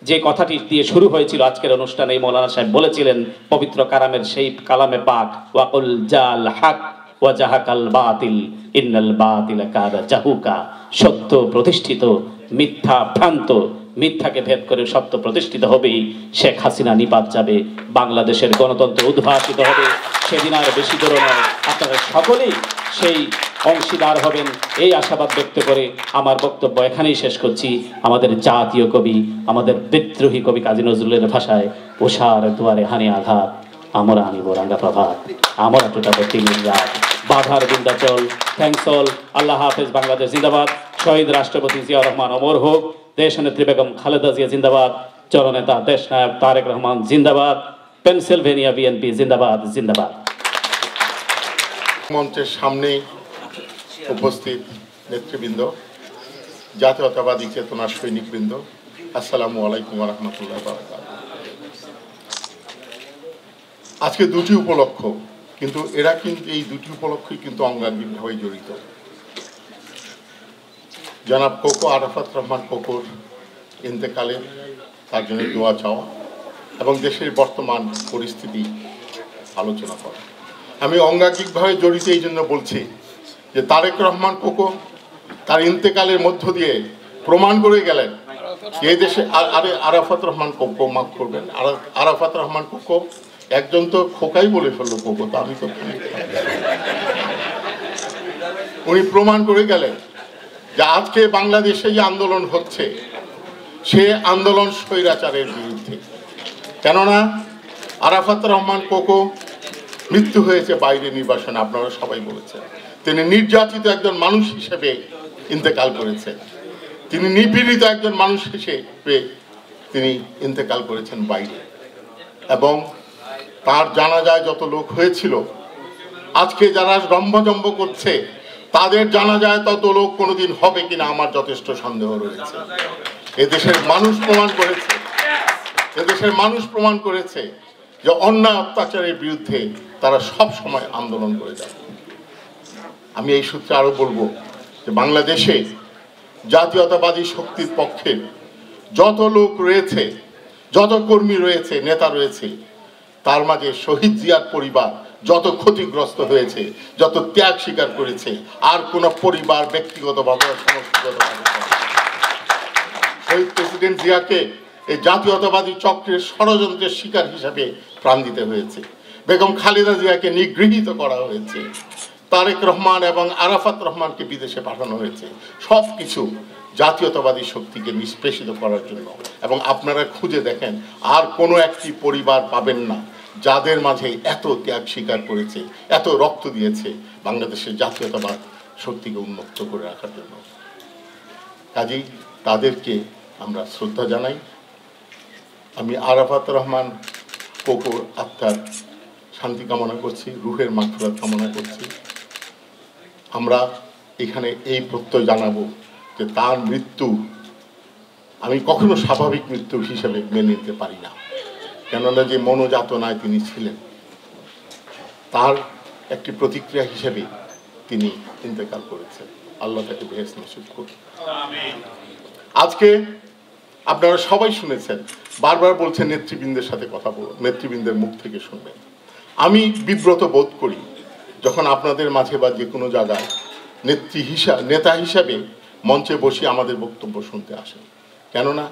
S9: যে কথাটি দিয়ে শুরু হয়েছিল আজকের অনুষ্ঠানে, মৌলানা সাহেব বলেছিলেন পবিত্র কালামের সেই কালামে পাক, ওয়াকুল জাল হক ওয়া জাহাকাল বাতিল ইন্নাল বাতিলা কাদা জাহুকা, সত্য প্রতিষ্ঠিত, মিথ্যা ভ্রান্ত, মিথ্যাকে ভেদ করে সত্য প্রতিষ্ঠিত হবেই। শেখ হাসিনা নিপাত যাবে, বাংলাদেশের গণতন্ত্র উদ্ভাসিত হবে, সেদিন আর বেশি দূর নয়, আপনারা সকলেই সেই অংশীদার হবেন এই আশাবাদ ব্যক্ত করে আমার বক্তব্য এখানেই শেষ করছি। আমাদের জাতীয় কবি, আমাদের বিদ্রোহী কবি কাজী নজরুলের ভাষায়, উষার দুয়ারে হানি আঘাত, আমরা আনিব রাঙ্গা প্রভাত, আমরা টুটাবো তিমির রাত, বাধার বিন্দাচল। Thanks all. আল্লাহ হাফেজ। বাংলাদেশ জিন্দাবাদ। শহীদ রাষ্ট্রপতি জিয়া রহমান অমর হোক। দেশনেত্রী বেগম খালেদা জিয়া জিন্দাবাদ। জননেতা দেশনায়ক তারেক রহমান জিন্দাবাদ। পেনসিলভেনিয়া বিএনপি জিন্দাবাদ জিন্দাবাদ।
S10: মঞ্চের সামনে উপস্থিত নেতৃবৃন্দ, জাতীয়তাবাদী চেতনার সৈনিকবৃন্দ, আসসালামু আলাইকুম ওয়া রাহমাতুল্লাহি ওয়া বারাকাতুহু। আজকে দুটি উপলক্ষ, কিন্তু এরা কিন্তু এই দুটি উপলক্ষই কিন্তু অঙ্গাঙ্গিভাবে জড়িত। জনাব কোকো আরাফাত রহমান কোকোর ইন্তেকালে তার জন্য দোয়া চাওয়া এবং দেশের বর্তমান পরিস্থিতি আলোচনা করা। আমি অঙ্গাঙ্গিকভাবে জড়িত এই জন্য বলছি যে তারেক রহমান কোকো তার ইন্তেকালের মধ্য দিয়ে প্রমাণ করে গেলেন এই দেশে আরাফাত রহমান কোকো, মাফ করবেন, আরাফাত রহমান কোকো একজন তো খোকাই বলে ফেললো কোকো, তো আমি তো উনি প্রমাণ করে গেলেন যে আজকে বাংলাদেশে যে আন্দোলন হচ্ছে সে আন্দোলন স্বৈরাচারের বিরুদ্ধে। কেননা আরাফাত রহমান কোকো মৃত্যু হয়েছে বাইরে নির্বাসনে, আপনারা সবাই বলেছেন। তিনি নির্যাতিত একজন মানুষ হিসেবে ইন্তেকাল করেছেন, তিনি নিপীড়িত একজন মানুষ হিসেবে তিনি ইন্তেকাল করেছেন বাইরে। এবং তার জানাজায় যত লোক হয়েছিল, আজকে যারা রম্ভজম্ভ করছে তাদের জানাজায় তত লোক কোনোদিন হবে কিনা আমার যথেষ্ট সন্দেহ রয়েছে। এদেশের মানুষ প্রমাণ করেছে, এদেশের মানুষ প্রমাণ করেছে যে অন্যায় অত্যাচারের বিরুদ্ধে তারা সব সময় আন্দোলন করে যায়। আমি এই সূত্রে আরো বলবো যে বাংলাদেশে জাতীয়তাবাদী শক্তির পক্ষে যত লোক রয়েছে, যত কর্মী রয়েছে, নেতা রয়েছে, তার মাঝে শহীদ জিয়ার পরিবার যত ক্ষতিগ্রস্ত হয়েছে, যত ত্যাগ স্বীকার করেছে, আর কোন পরিবার ব্যক্তিগতভাবে সমষ্টিগতভাবে শহীদ প্রেসিডেন্ট জিয়াকে এই জাতীয়তাবাদী চক্রের ষড়যন্ত্রের শিকার হিসাবে প্রাণ দিতে হয়েছে। বেগম খালেদা জিয়াকে নিগৃহীত করা হয়েছে, তারেক রহমান এবং আরাফাত রহমানকে বিদেশে পাঠানো হয়েছে, সব কিছু জাতীয়তাবাদী শক্তিকে নিষ্পেষিত করার জন্য। এবং আপনারা খুঁজে দেখেন আর কোনো একটি পরিবার পাবেন না যাদের মাঝে এত ত্যাগ স্বীকার করেছে, এত রক্ত দিয়েছে বাংলাদেশের জাতীয়তাবাদ শক্তিকে উন্মুক্ত করে রাখার জন্য। কাজেই তাদেরকে আমরা শ্রদ্ধা জানাই। আমি আরাফাত রহমান কোকোর আত্মার শান্তি কামনা করছি, রুহের মাগফিরাত কামনা করছি। আমরা এখানে এই প্রত্যয় জানাবো যে তার মৃত্যু আমি কখনো স্বাভাবিক মৃত্যু হিসেবে মেনে নিতে পারি না। কেননা যে মনোযাতনায় তিনি ছিলেন তার একটি প্রতিক্রিয়া হিসেবে তিনি ইন্তেকাল করেছেন। আল্লাহ তাকে বেহেশত নসিব করুন। আজকে আপনারা সবাই শুনেছেন, বারবার বলছেন নেতৃবৃন্দের সাথে কথা বলুন, নেতৃবৃন্দের মুখ থেকে শুনবেন। আমি বিব্রত বোধ করি যখন আপনাদের মাঝে বা যে কোনো জায়গায় নেতা হিসাবে মঞ্চে বসে আমাদের বক্তব্য শুনতে আসেন। কেননা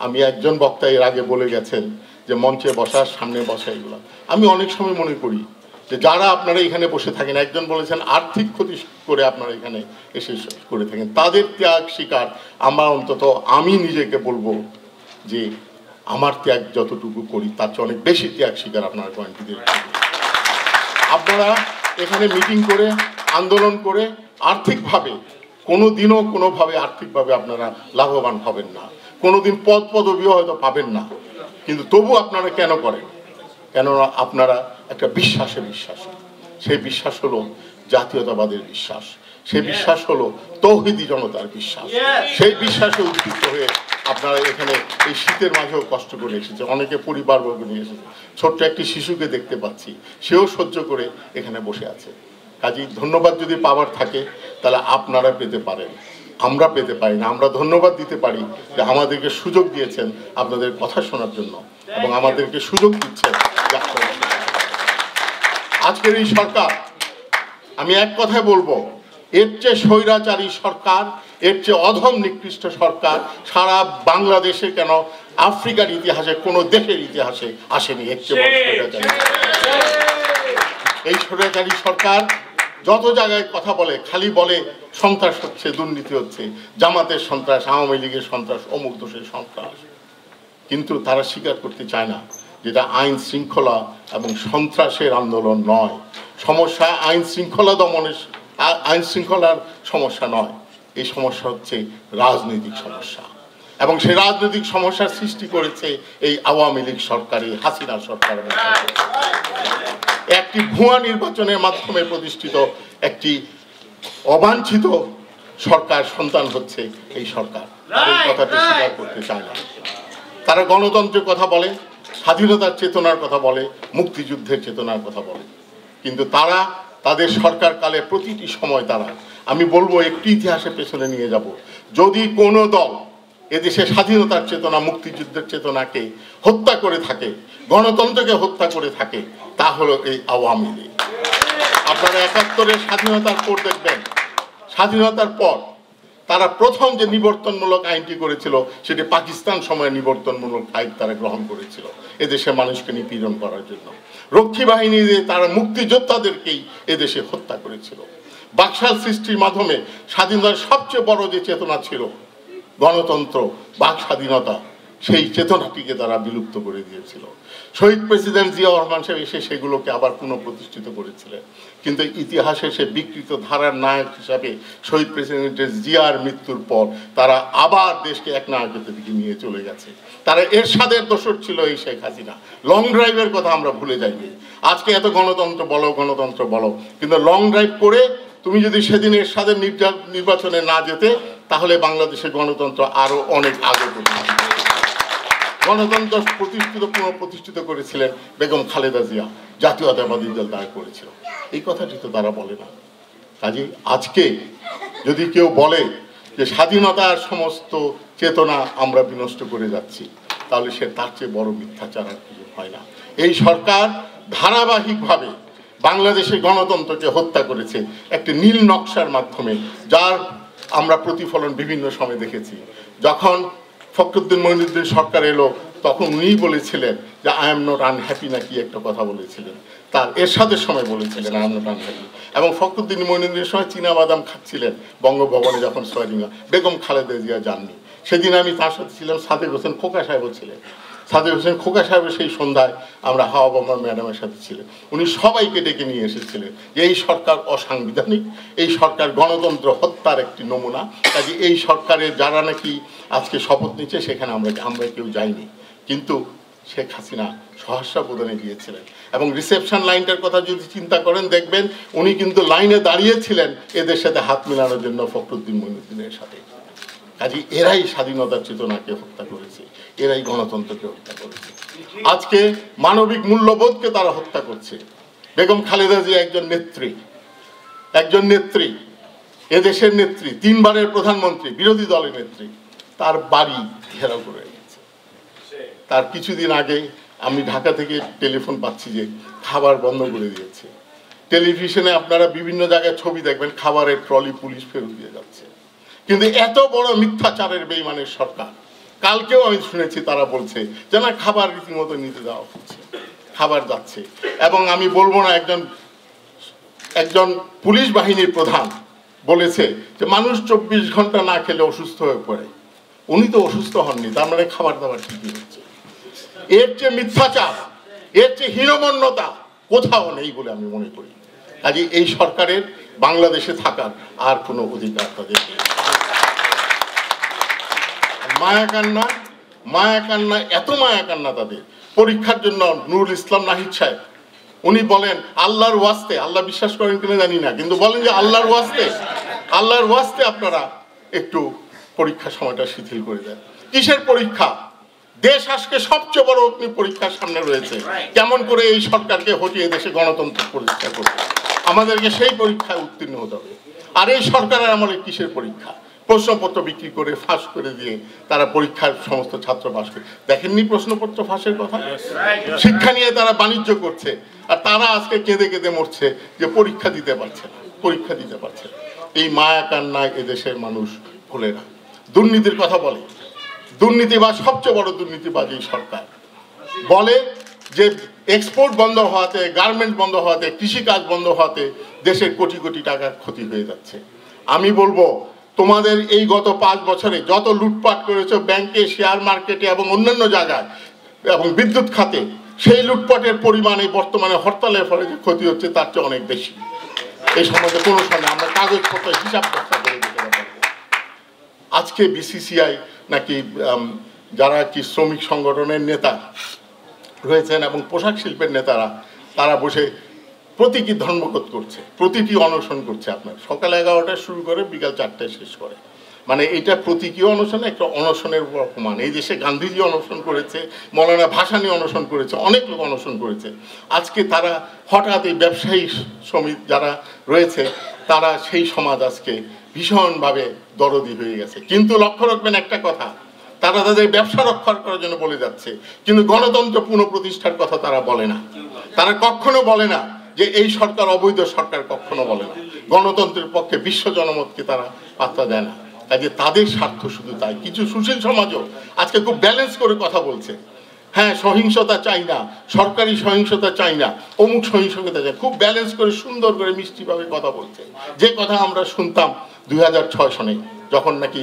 S10: আমি একজন বক্তা এর আগে বলে গেছেন যে মঞ্চে বসার, সামনে বসা, এগুলো আমি অনেক সময় মনে করি যে যারা আপনারা এখানে বসে থাকেন, একজন বলেছেন আর্থিক ক্ষতি করে আপনারা এখানে এসে করে থাকেন, তাদের ত্যাগ স্বীকার আমরা অন্তত আমি নিজেকে বলবো যে আমার ত্যাগ যতটুকু করি তার চেয়ে অনেক বেশি ত্যাগ স্বীকার আপনারা করেন। আপনারা এখানে মিটিং করে, আন্দোলন করে আর্থিকভাবে কোনো দিনও কোনোভাবে আর্থিকভাবে আপনারা লাভবান হবেন না, কোনোদিন পদবিও হয়তো পাবেন না, কিন্তু তবু আপনারা কেন করেন? কেননা আপনারা একটা বিশ্বাসে বিশ্বাসী। সেই বিশ্বাস হলো জাতীয়তাবাদের বিশ্বাস, সেই বিশ্বাস হলো তৌহিদি জনতার বিশ্বাস। সেই বিশ্বাসে উদ্বুদ্ধ হয়ে আপনারা এখানে এই শীতের মাঝেও কষ্ট করে এসেছে, অনেকে পরিবারবর্গ নিয়ে এসেছে। ছোট্ট একটি শিশুকে দেখতে পাচ্ছি, সেও সহ্য করে এখানে বসে আছে। কাজেই ধন্যবাদ যদি পাওয়ার থাকে তাহলে আপনারা পেতে পারেন, আমরা পেতে পারি না। আমরা ধন্যবাদ দিতে পারি যে আমাদেরকে সুযোগ দিয়েছেন আপনাদের কথা শোনার জন্য এবং আমাদেরকে সুযোগ দিচ্ছেন। আজকের এই সরকার, আমি এক কথায় বলবো, এর চেয়ে স্বৈরাচারী সরকার, এর চেয়ে অধম নিকৃষ্ট সরকার সারা বাংলাদেশে কেন আফ্রিকার ইতিহাসে কোনো দেশের ইতিহাসে আসেনি। এর চেয়ে এই স্বৈরাচারী সরকার যত জায়গায় কথা বলে খালি বলে সন্ত্রাস হচ্ছে, দুর্নীতি হচ্ছে, জামাতের সন্ত্রাস, আওয়ামী লীগের সন্ত্রাস, অমুক দোষের সন্ত্রাস, কিন্তু তারা স্বীকার করতে চায় না যেটা আইন শৃঙ্খলা এবং সন্ত্রাসের আন্দোলন নয়। সমস্যা আইন শৃঙ্খলা দমনের, আইন শৃঙ্খলার সমস্যা নয়, এই সমস্যা হচ্ছে রাজনৈতিক সমস্যা, এবং সেই রাজনৈতিক সমস্যার সৃষ্টি করেছে এই আওয়ামী লীগ সরকারি হাসিনা সরকার। একটি ভুয়া নির্বাচনের মাধ্যমে প্রতিষ্ঠিত একটি অবাঞ্ছিত সরকার সন্তান হচ্ছে এই সরকার। এই কথাটি স্বীকার করতে চায় না। তারা গণতন্ত্রের কথা বলে, স্বাধীনতার চেতনার কথা বলে, মুক্তিযুদ্ধের চেতনার কথা বলে, কিন্তু তারা তাদের সরকারকালে প্রতিটি সময় তারা, আমি বলবো একটি ইতিহাসের পেছনে নিয়ে যাব, যদি কোনো দল এদেশে স্বাধীনতার চেতনা, মুক্তিযুদ্ধের চেতনাকে হত্যা করে থাকে, গণতন্ত্রকে হত্যা করে থাকে, তা হলো এই আওয়ামী লীগ। আপনারা ৭১-এর স্বাধীনতার পর দেখবেন, স্বাধীনতার পর তারা প্রথম যে নিবর্তনমূলক আইনটি করেছিল সেটি পাকিস্তান সময়ে নিবর্তনমূলক আইন তারা গ্রহণ করেছিল এদেশে মানুষকে নিপীড়ন করার জন্য। রক্ষী বাহিনী দিয়ে তারা মুক্তিযোদ্ধাদেরকেই এদেশে হত্যা করেছিল। বাকশাল সৃষ্টির মাধ্যমে স্বাধীনতার সবচেয়ে বড় যে চেতনা ছিল গণতন্ত্র, বাক স্বাধীনতা, সেই চেতনাটিকে তারা বিলুপ্ত করে দিয়েছিল। শহীদ প্রেসিডেন্ট জিয়াউর রহমান সাহেব এসে সেগুলোকে আবার পুনঃপ্রতিষ্ঠিত করেছিলেন, কিন্তু ইতিহাসে সে বিকৃত ধারার নায়ক হিসাবে শহীদ প্রেসিডেন্টের জিয়ার মৃত্যুর পর তারা আবার দেশকে এক নায়কত্বের দিকে নিয়ে চলে গেছে। তারা এরশাদের দোসর ছিল এই শেখ হাসিনা। লং ড্রাইভের কথা আমরা ভুলে যাইনি। আজকে এত গণতন্ত্র বলো, গণতন্ত্র বলো, কিন্তু লং ড্রাইভ করে তুমি যদি সেদিন এরশাদের নির্বাচনে না যেতে, তাহলে বাংলাদেশের গণতন্ত্র আরো অনেক আগে পৌঁছে। গণতন্ত্র পুনঃপ্রতিষ্ঠিত করেছিলেন বেগম খালেদা জিয়া, জাতীয়তাবাদী দল দাঁড় করেছিল। এই কথাটি তো তারা বলে না। কাজে আজকে যদি কেউ বলে যে স্বাধীনতার সমস্ত চেতনা আমরা বিনষ্ট করে যাচ্ছি, তাহলে সে তার চেয়ে বড় মিথ্যাচার আর কিছু হয় না। এই সরকার ধারাবাহিকভাবে বাংলাদেশের গণতন্ত্রকে হত্যা করেছে একটি নীল নকশার মাধ্যমে, যার আমরা প্রতিফলন বিভিন্ন সময় দেখেছি। যখন ফখরুদ্দিন মঈনুদ্দিন সরকার এলো, তখন উনিই বলেছিলেন যে আই এম নট আনহ্যাপি, নাকি একটা কথা বলেছিলেন, তার এরশাদের সময় বলেছিলেন আই এম নট আনহ্যাপি। এবং ফখরুদ্দিন মঈনুদ্দিনের সময় চীনাবাদাম খাচ্ছিলেন বঙ্গভবনে যখন সোয়ারিংয়া, বেগম খালেদা জিয়া যাননি। সেদিন আমি তার সাথে ছিলাম, সাদেক হোসেন খোকা সাহেবও ছিলেন। সাদেক হোসেন খোকা সাহেবের সেই সন্ধ্যায় আমরা হাওয়া বাবা ম্যাডামের সাথে ছিলেন। উনি সবাইকে ডেকে নিয়ে এসেছিলেন যে এই সরকার অসাংবিধানিক, এই সরকার গণতন্ত্র হত্যার একটি নমুনা। কাজে এই সরকারের যারা নাকি আজকে শপথ নিচ্ছে সেখানে আমরা কেউ যাইনি, কিন্তু শেখ হাসিনা সহস্রা প্রদানে গিয়েছিলেন। এবং রিসেপশন লাইনটার কথা যদি চিন্তা করেন, দেখবেন উনি কিন্তু লাইনে দাঁড়িয়েছিলেন এদের সাথে হাত মেলানোর জন্য, ফখরুদ্দিন মঈনুদ্দিনের সাথে। কাজে এরাই স্বাধীনতার চেতনাকে হত্যা করেছে, এরাই গণতন্ত্রকে হত্যা করেছে। আজকে মানবিক মূল্যবোধকে তারা হত্যা করছে। বেগম খালেদা জিয়া একজন নেত্রী, এদেশের নেত্রী, 3 বারের প্রধানমন্ত্রী, বিরোধী দলের নেত্রী, তার বাড়ি ঘেরাও করে রেখেছে। তার কিছুদিন আগে আমি ঢাকা থেকে টেলিফোন পাচ্ছি যে খাবার বন্ধ করে দিয়েছে। টেলিভিশনে আপনারা বিভিন্ন জায়গায় ছবি দেখবেন, খাবারের ট্রলি পুলিশ ফেরত দিয়ে যাচ্ছে। কিন্তু এত বড় মিথ্যাচারের বেঈমানের সরকার, কালকেও আমি শুনেছি তারা বলছে যে না, খাবার রীতিমতো নিতে দেওয়া হচ্ছে, খাবার যাচ্ছে। এবং আমি বলবো না, একজন পুলিশ বাহিনীর প্রধান বলেছে যে মানুষ 24 ঘন্টা না খেলে অসুস্থ হয়ে পড়ে। উনি তো অসুস্থ হননি, তার মানে খাবার দাবার ঠিকই হচ্ছে। এর চেয়ে মিথ্যাচার, এর চেয়ে হীনমন্যতা কোথাও নেই বলে আমি মনে করি। কাজে এই সরকারের বাংলাদেশে থাকার আর কোনো অধিকার তাদের নেই। মায়াকান্না, এত মায়াকান্না তাদের। পরীক্ষার জন্য নুরুল ইসলাম নাহিদ সাহেব উনি বলেন আল্লাহর ওয়াস্তে, আল্লাহ বিশ্বাস করেন কিনা জানি না, কিন্তু বলেন যে আল্লাহর ওয়াস্তে আপনারা একটু পরীক্ষার সময়টা শিথিল করে দেন। কিসের পরীক্ষা? দেশ আজকে সবচেয়ে বড় অগ্নি পরীক্ষার সামনে রয়েছে। কেমন করে এই সরকারকে হটিয়ে দেশে গণতন্ত্র প্রতিষ্ঠা করবে, আমাদেরকে সেই পরীক্ষায় উত্তীর্ণ হতে হবে। আর এই সরকারের আমলে কিসের পরীক্ষা? প্রশ্নপত্র বিক্রি করে ফাঁস করে দিয়ে তারা পরীক্ষার সমস্ত ছাত্র পাস করে। দেখেননি প্রশ্নপত্র ফাঁসের কথা? শিক্ষা নিয়ে তারা বাণিজ্য করছে, আর তারা আজকে কেঁদে কেঁদে মরছে যে পরীক্ষা দিতে পারছে না। এই মায়া কান্নায় এদেশের মানুষ ভুলে না। দুর্নীতির কথা বলে, দুর্নীতিবাজ, সবচেয়ে বড় দুর্নীতিবাজ এই সরকার। বলে যে এক্সপোর্ট বন্ধ হওয়াতে, গার্মেন্ট বন্ধ হওয়াতে, কৃষিকাজ বন্ধ হওয়াতে দেশের কোটি কোটি টাকার ক্ষতি হয়ে যাচ্ছে। আমি বলবো তোমাদের এই গত 5 বছরে যত লুটপাট করেছো ব্যাংকে, শেয়ার মার্কেটে এবং অন্যান্য জায়গায় এবং বিদ্যুৎ খাতে, সেই লুটপাটের পরিমাণ এই বর্তমানে হরতালের ফলে যে ক্ষতি হচ্ছে তার চেয়ে অনেক বেশি। এই সম্বন্ধে কোনো সন্দেহ, আমরা কাগজপত্র হিসাব করতে করে দিতে পারবো। আজকে বিসিসিআই নাকি যারা কি শ্রমিক সংগঠনের নেতা রয়েছেন এবং পোশাক শিল্পের নেতারা, তারা বসে প্রতীকী ধর্মঘট করছে, প্রতিটি অনশন করছে। আপনার সকাল 11টায় শুরু করে বিকাল 4টায় শেষ করে। মানে এটা প্রতীকী অনশন, একটা অনশনের অপমান। এই দেশে গান্ধীজি অনশন করেছে, মৌলানা ভাসানী অনশন করেছে, অনেক লোক অনশন করেছে। আজকে তারা হঠাৎ এই ব্যবসায়ী শ্রমিক যারা রয়েছে, তারা সেই সমাজ আজকে ভীষণভাবে দরদি হয়ে গেছে। কিন্তু লক্ষ্য রাখবেন একটা কথা, তারা তাদের ব্যবসা রক্ষা করার জন্য বলে যাচ্ছে, কিন্তু গণতন্ত্র পুনঃপ্রতিষ্ঠার কথা তারা বলে না। তারা কখনো বলে না যে এই সরকার অবৈধ সরকার, কখনো বলে না। গণতন্ত্রের পক্ষে বিশ্ব জনমতকে তারা পাত্তা দেয় না। কাজে তাদের স্বার্থ শুধু তাই। কিছু সুশীল সমাজও আজকে খুব ব্যালেন্স করে কথা বলছে। হ্যাঁ, সহিংসতা চাই না, সরকারি সহিংসতা চাই না, অমুক সহিংসতা চাই, খুব ব্যালেন্স করে সুন্দর করে মিষ্টিভাবে কথা বলছে। যে কথা আমরা শুনতাম 2006 সনে, যখন নাকি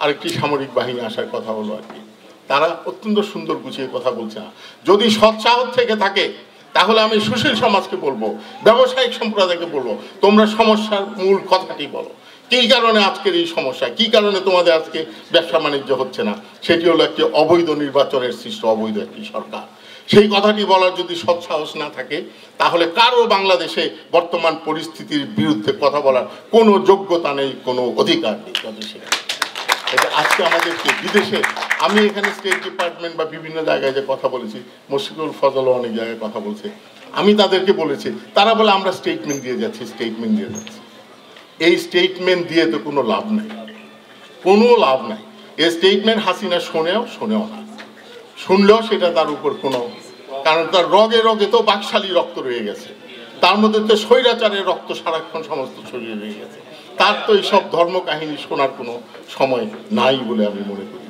S10: আরেকটি সামরিক বাহিনী আসার কথা হলো আর কি। তারা অত্যন্ত সুন্দর গুছিয়ে কথা বলছে না। যদি সৎসাহস থেকে থাকে তাহলে আমি সুশীল সমাজকে বলবো, ব্যবসায়িক সম্প্রদায়কে বলবো, তোমরা সমস্যার মূল কথাটি বলো। কী কারণে আজকের এই সমস্যা, কী কারণে তোমাদের আজকে ব্যবসা বাণিজ্য হচ্ছে না? সেটি হলো একটি অবৈধ নির্বাচনের সৃষ্ট অবৈধ একটি সরকার। সেই কথাটি বলার যদি সৎসাহস না থাকে, তাহলে কারো বাংলাদেশে বর্তমান পরিস্থিতির বিরুদ্ধে কথা বলার কোনো যোগ্যতা নেই, কোনো অধিকার নেই। আজকে আমাদেরকে বিদেশে, আমি এখানে স্টেট ডিপার্টমেন্ট বা বিভিন্ন জায়গায় যে কথা বলেছি, মুশফিকুল ফজলও অনেক জায়গায় কথা বলছে, আমি তাদেরকে বলেছি, তারা বলে আমরা স্টেটমেন্ট দিয়ে যাচ্ছি, স্টেটমেন্ট দিয়ে যাচ্ছি। এই স্টেটমেন্ট দিয়ে তো কোনো লাভ নাই, কোনো লাভ নাই। এই স্টেটমেন্ট হাসিনা শোনেও না, শুনলেও সেটা তার উপর কোনো, কারণ তার রগে রগে তো বাকশালী রক্ত রয়ে গেছে, তার মধ্যে তো স্বৈরাচারের রক্ত সারাক্ষণ সমস্ত ছড়িয়ে রয়ে গেছে। তার তো এইসব ধর্ম কাহিনী শোনার কোনো সময় নাই বলে আমি মনে করি।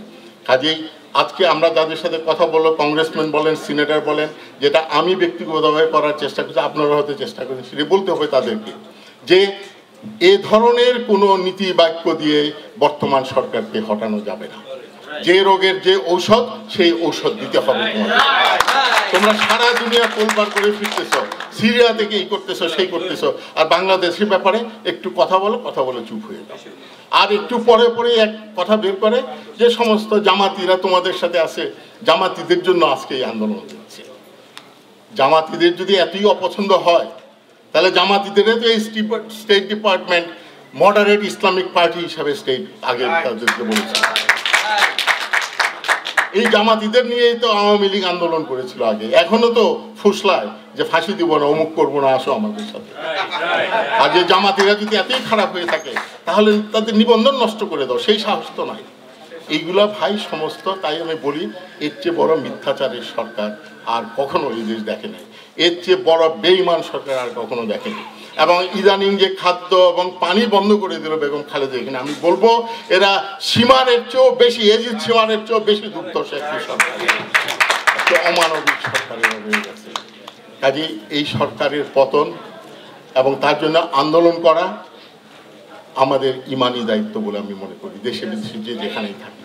S10: কাজেই আজকে আমরা যাদের সাথে কথা বললো, কংগ্রেসম্যান বলেন, সিনেটর বলেন, যেটা আমি ব্যক্তিগতভাবে করার চেষ্টা করছি, আপনারা হয়তো চেষ্টা করেন, সেটা বলতে হবে তাদেরকে যে এ ধরনের কোনো নীতি বাক্য দিয়ে বর্তমান সরকারকে হটানো যাবে না। যে রোগের যে ঔষধ, সেই ঔষধ দিতে হবে তোমাদের। তোমরা সারা দুনিয়া কোলবার করে ফিরতেছ, সিরিয়া থেকে এই করতেছো, সেই করতেছো, আর বাংলাদেশের ব্যাপারে একটু কথা বলে চুপ হয়ে যাও। আর একটু পরে পরে এক কথা বের করে যে সমস্ত জামাতিরা তোমাদের সাথে আছে, জামাতিদের জন্য আজকে এই আন্দোলন হচ্ছে। জামাতিদের যদি এতই অপছন্দ হয়, তাহলে জামাতিদের তো এই state department moderate Islamic party হিসাবে স্টেট আগে তাদেরকে বলেছে। এই জামাতিদের নিয়েই তো আওয়ামী লীগ আন্দোলন করেছিল আগে, এখনো তো ফুসলায় যে ফাঁসি দিব না, অমুক করবো না, আসো আমাদের সাথে। আর যে জামাতিরা যদি এতই খারাপ হয়ে থাকে, তাহলে তাদের নিবন্ধন নষ্ট করে দাও, সেই সাহস তো নাই। এইগুলা ভাই সমস্ত, তাই আমি বলি, এর চেয়ে বড় মিথ্যাচারের সরকার আর কখনো এই দেশ দেখে নাই, এর চেয়ে বড় বেঈমান সরকার আর কখনো দেখেনি। এবং ইদানিং যে খাদ্য এবং পানি বন্ধ করে দিল বেগম খালেদা, এখানে আমি বলবো এরা সীমারের চেয়েও বেশি, এজিদ সীমারের চেয়েও বেশি দুর্দশ একটি সরকার, একটা অমানবিক সরকারের হয়ে গেছে। কাজেই এই সরকারের পতন এবং তার জন্য আন্দোলন করা আমাদের ইমানি দায়িত্ব বলে আমি মনে করি, দেশে বিদেশে যে যেখানেই থাকি।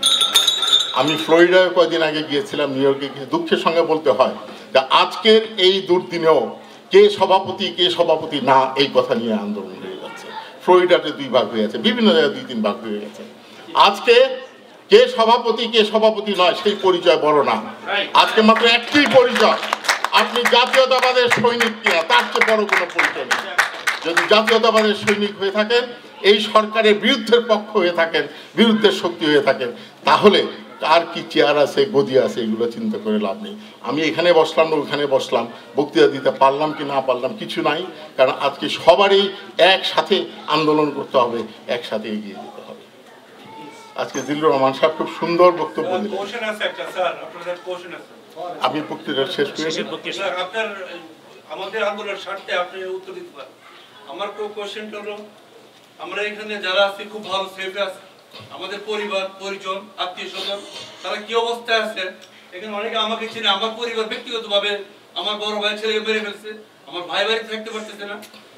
S10: আমি ফ্লোরিডায় কয়েকদিন আগে গিয়েছিলাম, নিউ ইয়র্কে গিয়ে দুঃখের সঙ্গে বলতে হয় যে আজকের এই দুর্দিনেও কে সভাপতি না, এই কথা নিয়ে আন্দোলন হয়ে যাচ্ছে। ফ্লোরিডাতে 2 ভাগ হয়ে গেছে, বিভিন্ন জায়গায় 2-3 ভাগ হয়ে গেছে। আজকে কে সভাপতি নয় সেই পরিচয় বড় না, আজকে মাত্র একটি পরিচয়, আপনি জাতীয়তাবাদের সৈনিক কিনা, তার চেয়ে বড় কোনো পরিচয় নেই। যদি জাতীয়তাবাদের সৈনিক হয়ে থাকেন, এই সরকারের বিরুদ্ধের পক্ষ হয়ে থাকেন, বিরুদ্ধের শক্তি হয়ে থাকেন, তাহলে আর কি চেয়ার আছে, গদি আছে, এগুলো চিন্তা করে লাভ নেই। আমি এখানে বসলাম না ওখানে বসলাম, বক্তৃতা দিতে পারলাম কি না পারলাম কিছু নাই, কারণ আজকে সবারই একসাথে আন্দোলন করতে হবে, একসাথে এগিয়ে যেতে হবে। আজকে জিল্লুর রহমান সাহেব খুব সুন্দর বক্তব্য দিলেন। আমি বক্তৃতা শেষ করে
S11: আমাদের আন্দোলনের স্বার্থে আপনি উত্তর দিতে পারেন। আমার কোশ্চেনটা হলো, আমরা এখানে যারা আছি খুব ভালো সেফে আছে, আমাদের পরিবার পরিজন আত্মীয় স্বজন তারা কি অবস্থায় আছে, এখানে অনেকে আমাকে চিনে, আমার পরিবার ব্যক্তিগতভাবে আমার বড় ভাই ছেলেকে মেরে ফেলছে, আমার ভাই বাড়ি থাকতে পারতেছে না।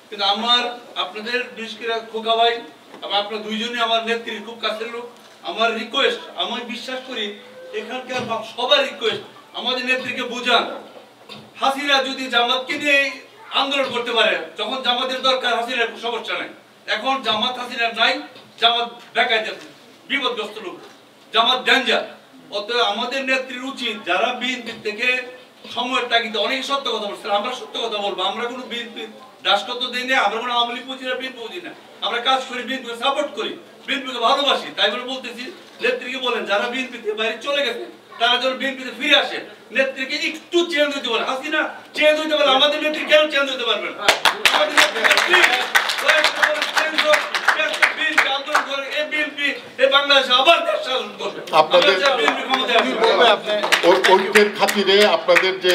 S11: কিন্তু আমার আপনাদের বিশেষ করে খোকা ভাই এবং আপনার দুইজনই আমার নেত্রীর খুব কাছের লোক। আমার রিকোয়েস্ট, আমি বিশ্বাস করি এখানকার সবার রিকোয়েস্ট, আমাদের নেত্রীকে বুঝান, হাসিনা যদি জামাতকে নিয়ে আন্দোলন করতে পারে, যখন জামাতের দরকার হাসিনার সমস্যা নাই। এখন জামাত হাসিনার নাই, জামাত বেকায় বিপদগ্রস্ত লোক, জামাত ডেঞ্জার। অতএব আমাদের নেত্রীর উচিত, যারা বিএনপি থেকে সময়ের তাগিদে অনেক সত্য কথা বলছে, আমরা সত্য কথা বলবো। আমরা কোনো বিএনপি রাষ্ট্রত্ব দিই না, আমরা কোনো আওয়ামী লীগ বুঝি না, বিএনপি বুঝি না। আমরা কাজ করি, বিএনপিকে সাপোর্ট করি, বিএনপিকে ভালোবাসি। তাই বলে বলতেছি নেত্রীকে বলেন যারা বিএনপি থেকে বাইরে চলে গেছে তারা যেন বিএনপিতে ফিরে আসে, নেত্রীকে একটু চেঞ্জ হইতে পারে। হাসিনা চেঞ্জ হইতে পারে, আমাদের নেত্রী কেন চেঞ্জ হইতে পারবে না? আমাদের নেত্রী আন্দোলন করে এই বিএনপি এই বাংলাদেশে আবার দেশ শাসন করবে।
S10: আপনাদের ঐক্যের খাতিরে আপনাদের যে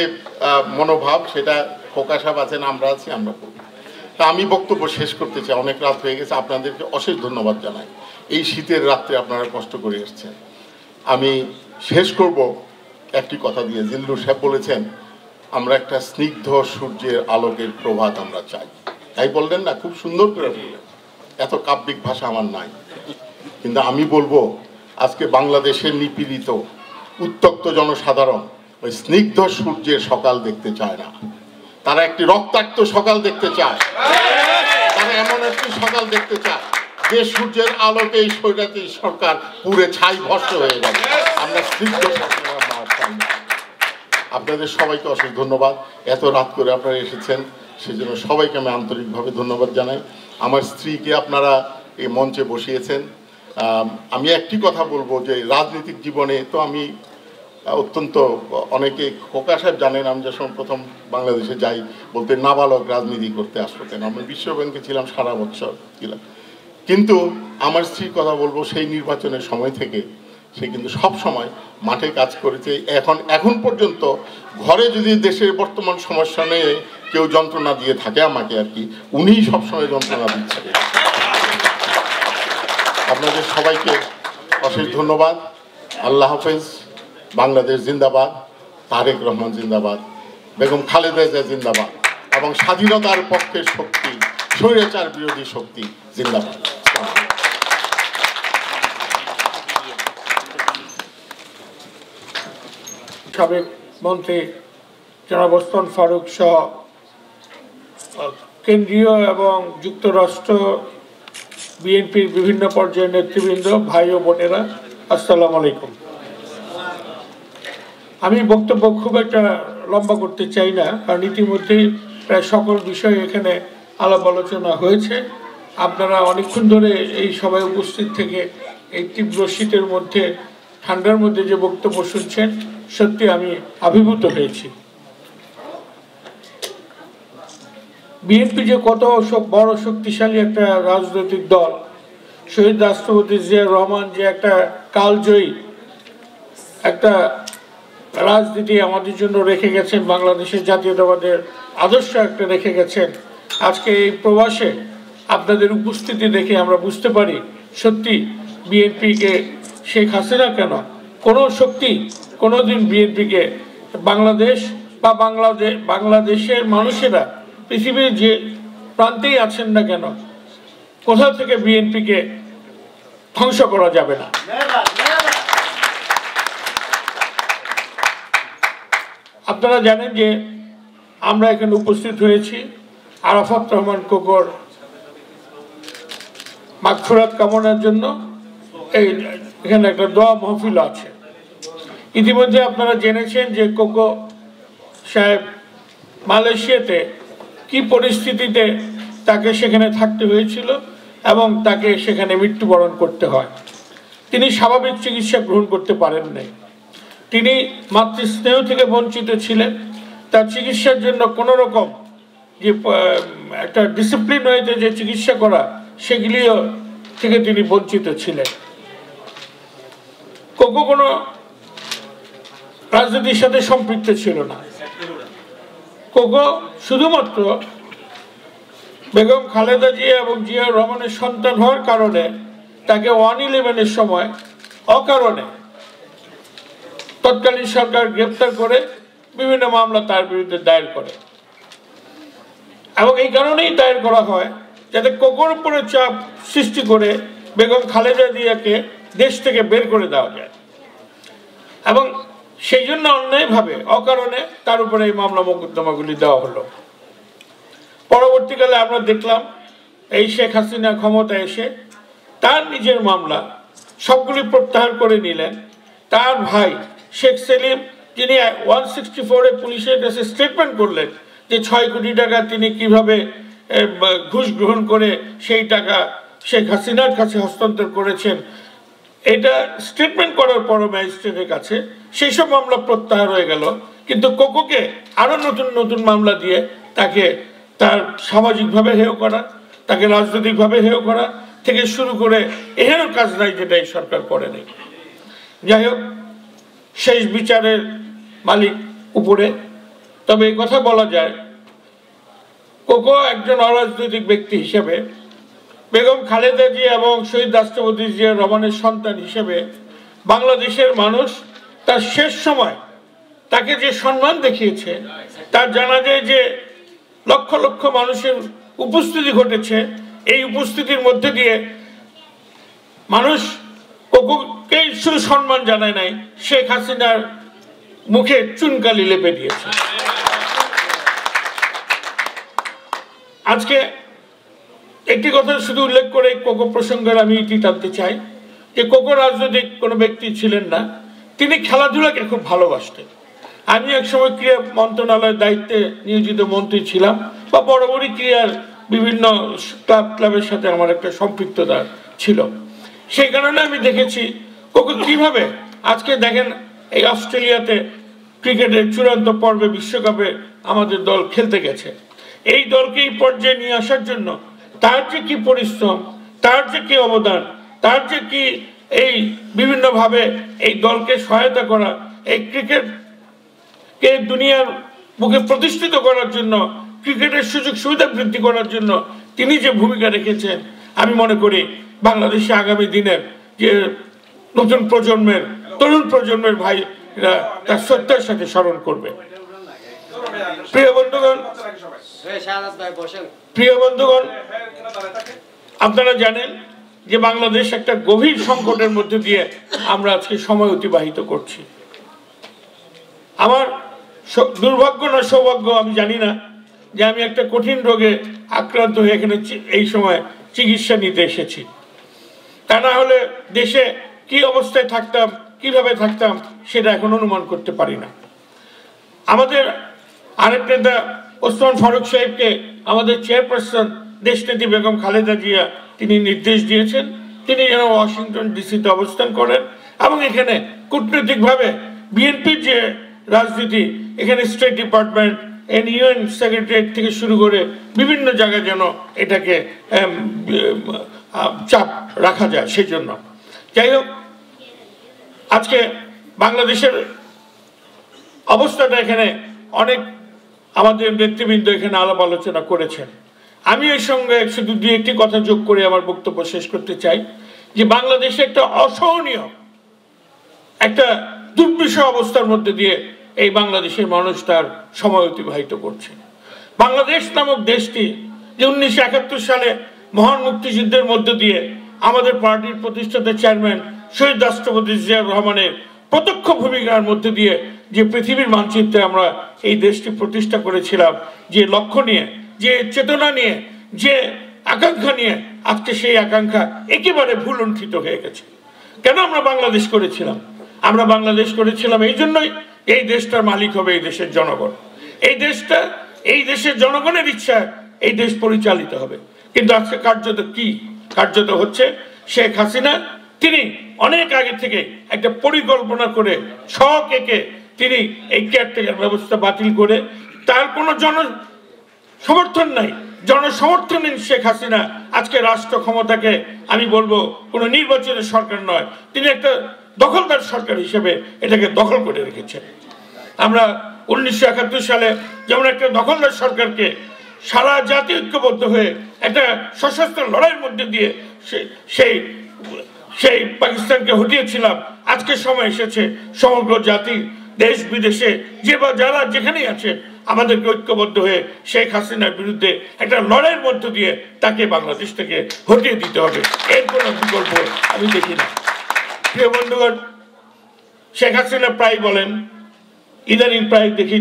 S10: মনোভাব, সেটা খোকা সাহেব আছেন, আমরা আছি, আমরা করব। তা আমি বক্তব্য শেষ করতে চাই, অনেক রাত হয়ে গেছে। আপনাদেরকে অশেষ ধন্যবাদ জানাই, এই শীতের রাত্রে আপনারা কষ্ট করে এসেছেন। আমি শেষ করব একটি কথা দিয়ে। জিল্লুর সাহেব বলেছেন আমরা একটা স্নিগ্ধ সূর্যের আলোকের প্রভাত আমরা চাই, তাই বললেন না? খুব সুন্দর করে বললেন, এত কাব্যিক ভাষা আমার নাই। কিন্তু আমি বলবো আজকে বাংলাদেশের নিপীড়িত উত্তপ্ত জনসাধারণ ওই স্নিগ্ধ সূর্যের সকাল দেখতে চায় না, তারা একটি রক্তাক্ত সকাল দেখতে চায়। তারা এমন একটি সকাল দেখতে চায় যে সূর্যের আলোকে এই স্বৈরাচারী সরকার পুরে ছাই ভস্ম হয়ে যাবে। আমরা স্নিগ্ধ সকাল চাই। আপনাদের সবাইকে অশেষ ধন্যবাদ, এত রাত করে আপনারা এসেছেন, সেজন্য সবাইকে আমি আন্তরিকভাবে ধন্যবাদ জানাই। আমার স্ত্রীকে আপনারা এই মঞ্চে বসিয়েছেন। আমি একটি কথা বলবো যে রাজনৈতিক জীবনে তো আমি অত্যন্ত, অনেকে খোকা সাহেব জানেন, আমি যখন প্রথম বাংলাদেশে যাই বলতে নাবালক রাজনীতি করতে আসলো কেন, আমি বিশ্ব ব্যাংকে ছিলাম সারা বছর ছিলাম। কিন্তু আমার স্ত্রীর কথা বলবো, সেই নির্বাচনের সময় থেকে সে কিন্তু সব সময় মাঠে কাজ করেছে। এখন পর্যন্ত ঘরে যদি দেশের বর্তমান সমস্যা নিয়ে কেউ যন্ত্রণা দিয়ে থাকে আমাকে আর কি, উনিই সবসময় যন্ত্রণা দিচ্ছে। আপনাদের সবাইকে অশেষ ধন্যবাদ। আল্লাহ হাফেজ। বাংলাদেশ জিন্দাবাদ, তারেক রহমান জিন্দাবাদ, বেগম খালেদা জিয়া জিন্দাবাদ, এবং স্বাধীনতার পক্ষের শক্তি, স্বৈরাচার বিরোধী শক্তি জিন্দাবাদ।
S12: সাবেক মন্ত্রী জনাব ওসমান ফারুক সহ কেন্দ্রীয় এবং যুক্তরাষ্ট্র বিএনপির বিভিন্ন পর্যায়ের নেতৃবৃন্দ, ভাই ও বোনেরা, আসসালামু আলাইকুম। আমি বক্তব্য খুব একটা লম্বা করতে চাই না, কারণ ইতিমধ্যেই প্রায় সকল বিষয় এখানে আলাপ আলোচনা হয়েছে। আপনারা অনেকক্ষণ ধরে এই সভায় উপস্থিত থেকে এই তীব্র শীতের মধ্যে, ঠান্ডার মধ্যে যে বক্তব্য শুনছেন, সত্যি আমি আবির্ভূত হয়েছি। বিএনপি যে কত বড় শক্তিশালী একটা রাজনৈতিক দল, শহীদ রাষ্ট্রপতি জিয়া রহমান যে একটা কালজয়ী একটা রাজনীতি আমাদের জন্য রেখে গেছেন, বাংলাদেশের জাতীয়তাবাদের আদর্শ একটা রেখে গেছেন। আজকে এই প্রবাসে আপনাদের উপস্থিতি দেখে আমরা বুঝতে পারি সত্যি বিএনপিকে শেখ হাসিনা কেন, কোনো শক্তি কোনোদিন বিএনপিকে, বাংলাদেশ বা বাংলাদেশের মানুষেরা পৃথিবীর যে প্রান্তেই আছেন না কেন, কোথাও থেকে বিএনপিকে ধ্বংস করা যাবে না। আপনারা জানেন যে আমরা এখানে উপস্থিত হয়েছি আরাফাত রহমান কোকর মাগফিরাত কামনার জন্য। এখানে একটা দোয়া মাহফিল আছে। ইতিমধ্যে আপনারা জেনেছেন যে কোকো সাহেব মালয়েশিয়াতে কি পরিস্থিতিতে তাকে সেখানে থাকতে হয়েছিল এবং তাকে সেখানে মৃত্যুবরণ করতে হয়। তিনি স্বাভাবিক চিকিৎসা গ্রহণ করতে পারেন নাই। তিনি মাতৃস্নেহ থেকে বঞ্চিত ছিলেন। তার চিকিৎসার জন্য কোনো রকম যে একটা ডিসিপ্লিন হয়েছে যে চিকিৎসা করা, সেগুলিও থেকে তিনি বঞ্চিত ছিলেন। কোকো কোনো রাজনীতির সাথে সম্পৃক্ত ছিল না। কোকো শুধুমাত্র বেগম খালেদা জিয়া এবং জিয়া রহমানের সন্তান হওয়ার কারণে তাকে 1/11-এর সময় অকারণে তৎকালীন সরকার গ্রেপ্তার করে বিভিন্ন মামলা তার বিরুদ্ধে দায়ের করে, এবং এই কারণেই দায়ের করা হয় যাতে কোকোর উপরে চাপ সৃষ্টি করে বেগম খালেদা জিয়াকে দেশ থেকে বের করে দেওয়া যায়, এবং সেই জন্য অন্যায়ভাবে অকারণে তার উপরে এই মামলা মোকদ্দমাগুলি দেওয়া হলো। পরবর্তীকালে আমরা দেখলাম এই শেখ হাসিনা ক্ষমতা এসে তার নিজের মামলা সবগুলি প্রত্যাহার করে নিলেন। তার ভাই শেখ সেলিম, যিনি 164-এ পুলিশের কাছে স্টেটমেন্ট করলেন যে 6 কোটি টাকা তিনি কিভাবে ঘুষ গ্রহণ করে সেই টাকা শেখ হাসিনার কাছে হস্তান্তর করেছেন, এটা স্টেটমেন্ট করার পর ম্যাজিস্ট্রেটের কাছে সেই সব মামলা প্রত্যাহার হয়ে গেল। কিন্তু কোকোকে আরো নতুন নতুন মামলা দিয়ে তাকে তার সামাজিকভাবে হেয় করা, তাকে রাজনৈতিকভাবে হেয় করা থেকে শুরু করে এহেন কাজ নাই যেটা এই সরকার করে নেই। যাই হোক, শেষ বিচারের মালিক উপরে। তবে এই কথা বলা যায়, কোকো একজন অরাজনৈতিক ব্যক্তি হিসেবে, বেগম খালেদা জিয়া এবং শহীদ রাষ্ট্রপতি জিয়া রহমানের সন্তান হিসেবে বাংলাদেশের মানুষ তার শেষ সময় তাকে যে সম্মান দেখিয়েছে, তার জানা যায় যে লক্ষ লক্ষ মানুষের উপস্থিতি ঘটেছে, এই উপস্থিতির মধ্যে দিয়ে মানুষ কোকোকে শুধু সম্মান জানায় নাই, শেখ হাসিনার মুখে চুনকালি লেপে দিয়েছে। আজকে একটি কথা শুধু উল্লেখ করে কোকো প্রসঙ্গের আমি এটি টানতে চাই যে কোকো রাজনৈতিক কোনো ব্যক্তি ছিলেন না, তিনি খেলাধুলাকে খুব ভালোবাসতেন। আমি একসময় ক্রীড়া মন্ত্রণালয়ের দায়িত্বে নিয়োজিত মন্ত্রী ছিলাম, বা বরাবরই ক্রীড়ার বিভিন্ন ক্লাবের সাথে আমার একটা সম্পৃক্ততা ছিল। সেই কারণে আমি দেখেছি কোকো কিভাবে, আজকে দেখেন এই অস্ট্রেলিয়াতে ক্রিকেটের চূড়ান্ত পর্বে বিশ্বকাপে আমাদের দল খেলতে গেছে, এই দলকে এই পর্যায়ে নিয়ে আসার জন্য তার যে কি পরিশ্রম, তার যে কি অবদান, তার যে কি এই বিভিন্নভাবে এই দলকে সহায়তা করা, এই ক্রিকেটকে দুনিয়ার বুকে প্রতিষ্ঠিত করার জন্য, ক্রিকেটের সুযোগ সুবিধা বৃদ্ধি করার জন্য তিনি যে ভূমিকা রেখেছেন, আমি মনে করি বাংলাদেশে আগামী দিনের যে নতুন প্রজন্মের, তরুণ প্রজন্মের ভাইরা তার শ্রদ্ধার সাথে স্মরণ করবে। প্রিয় বন্ধুগণ, আপনারা জানেন যে বাংলাদেশ একটা গভীর সংকটের মধ্যে দিয়ে আমরা আজকে সময় অতিবাহিত করছি। আমার দুর্ভাগ্য না সৌভাগ্য আমি জানি না যে আমি একটা কঠিন রোগে আক্রান্ত হয়ে এখানে এই সময় চিকিৎসা নিতে এসেছি। তা না হলে দেশে কি অবস্থায় থাকতাম, কিভাবে থাকতাম, সেটা এখন অনুমান করতে পারি না। আমাদের আরেক নেতা ওসমান ফারুক সাহেবকে আমাদের চেয়ারপারসন দেশনেত্রী বেগম খালেদা জিয়া তিনি নির্দেশ দিয়েছেন তিনি যেন ওয়াশিংটন ডিসিতে অবস্থান করেন, এবং এখানে কূটনৈতিকভাবে বিএনপির যে রাজনীতি, এখানে স্টেট ডিপার্টমেন্ট, ইউএন সেক্রেটারিয়েট থেকে শুরু করে বিভিন্ন জায়গায় যেন এটাকে চাপ রাখা যায় সেই জন্য। যাই হোক, আজকে বাংলাদেশের অবস্থাটা এখানে অনেক আমাদের নেতৃবৃন্দ এখানে আলাপ আলোচনা করেছেন। আমি এর সঙ্গে শুধু দুই একটি কথা যোগ করে আমার বক্তব্য শেষ করতে চাই যে বাংলাদেশে একটা অসহনীয়, একটা দুর্বিষহ অবস্থার মধ্যে দিয়ে এই বাংলাদেশের মানুষ তার সময় অতিবাহিত করছে। বাংলাদেশ নামক দেশটি যে 1971 সালে মহান মুক্তিযুদ্ধের মধ্য দিয়ে আমাদের পার্টির প্রতিষ্ঠাতা চেয়ারম্যান শহীদ রাষ্ট্রপতি জিয়া রহমানের প্রত্যক্ষ ভূমিকার মধ্যে দিয়ে যে পৃথিবীর মানচিত্রে আমরা এই দেশটি প্রতিষ্ঠা করেছিলাম, যে লক্ষ্য নিয়ে, যে চেতনা নিয়ে, যে আকাঙ্ক্ষা নিয়ে, আজকে সেই আকাঙ্ক্ষা একেবারে ভুলুণ্ঠিত হয়ে গেছে। কেন আমরা বাংলাদেশ করেছিলাম? আমরা বাংলাদেশ করেছিলাম এই জন্যই এই দেশটার মালিক হবে এই দেশের জনগণ, এই দেশটা এই দেশের জনগণের ইচ্ছা এই দেশ পরিচালিত হবে। কিন্তু আজকে কার্যত হচ্ছে শেখ হাসিনা তিনি অনেক আগে থেকে একটা পরিকল্পনা করে ছক এঁকে তিনি এই কেয়ারটেকার ব্যবস্থা বাতিল করে, তার কোনো সমর্থন নাই, জনসমর্থনহীন শেখ হাসিনা আজকে রাষ্ট্র ক্ষমতাকে আমি বলবো কোনো নির্বাচনের সরকার নয়, তিনি একটা দখলদার সরকার হিসেবে এটাকে দখল করে রেখেছেন। আমরা 1971 সালে যেমন একটা দখলদার সরকারকে সারা জাতি ঐক্যবদ্ধ হয়ে একটা সশস্ত্র লড়াইয়ের মধ্যে দিয়ে সেই পাকিস্তানকে হটিয়েছিলাম, আজকে সময় এসেছে সমগ্র জাতি দেশ বিদেশে যারা যেখানেই আছে আমাদেরকে ঐক্যবদ্ধ হয়ে শেখ হাসিনার বিরুদ্ধে একটা লড়াইয়ের মধ্য দিয়ে তাকে বাংলাদেশ থেকে হটিয়ে দিতে হবে, এর কোনো বিকল্প আমি দেখি না। প্রিয় বন্ধুগণ, শেখ হাসিনা প্রায় বলেন, ইদানিং প্রায় দেখি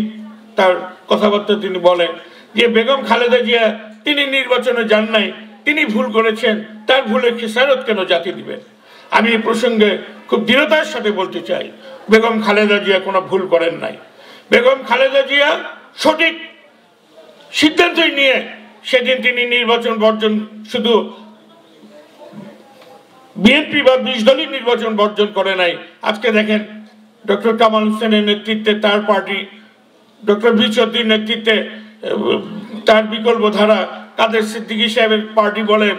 S12: তার কথাবার্তা তিনি বলেন যে বেগম খালেদা জিয়া তিনি নির্বাচনে যান নাই, তিনি ভুল করেছেন, তার ভুলের খেসারত কেন জাতি দিবেন? আমি এই প্রসঙ্গে খুব দৃঢ়তার সাথে বলতে চাই, বেগম খালেদা জিয়া কোনো ভুল করেন নাই। বেগম খালেদা জিয়া সঠিক সিদ্ধান্তই নিয়ে সেদিন তিনি নির্বাচন বর্জন, শুধু বিএনপি বা 20 দলীয় নির্বাচন বর্জন করে নাই। আজকে দেখেন ডক্টর কামাল হোসেনের নেতৃত্বে তার পার্টি, ডক্টর বিচৌধুরীর নেতৃত্বে তার বিকল্প ধারা, কাদের সিদ্দিকী সাহেবের পার্টি বলেন,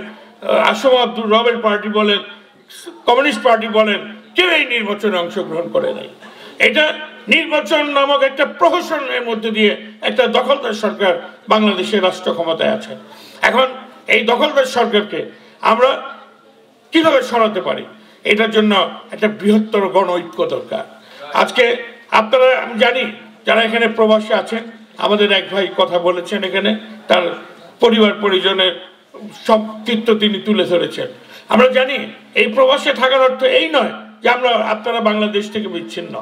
S12: আসম আব্দুর রবের পার্টি বলেন, কমিউনিস্ট পার্টি বলেন, কেউ এই নির্বাচনে অংশগ্রহণ করে নাই। এটা নির্বাচন নামক একটা প্রহসনের মধ্যে দিয়ে একটা দখলদার সরকার বাংলাদেশের রাষ্ট্র ক্ষমতায় আছে। এখন এই দখলদার সরকারকে আমরা কিভাবে সরাতে পারি? এটার জন্য একটা বৃহত্তর গণ ঐক্য দরকার। আজকে আপনারা, আমি জানি যারা এখানে প্রবাসী আছেন, আমাদের এক ভাই কথা বলেছেন, এখানে তার পরিবার পরিজনের সব চিত্র তিনি তুলে ধরেছেন। আমরা জানি এই প্রবাসে থাকার অর্থ এই নয় যে আপনারা বাংলাদেশ থেকে বিচ্ছিন্ন।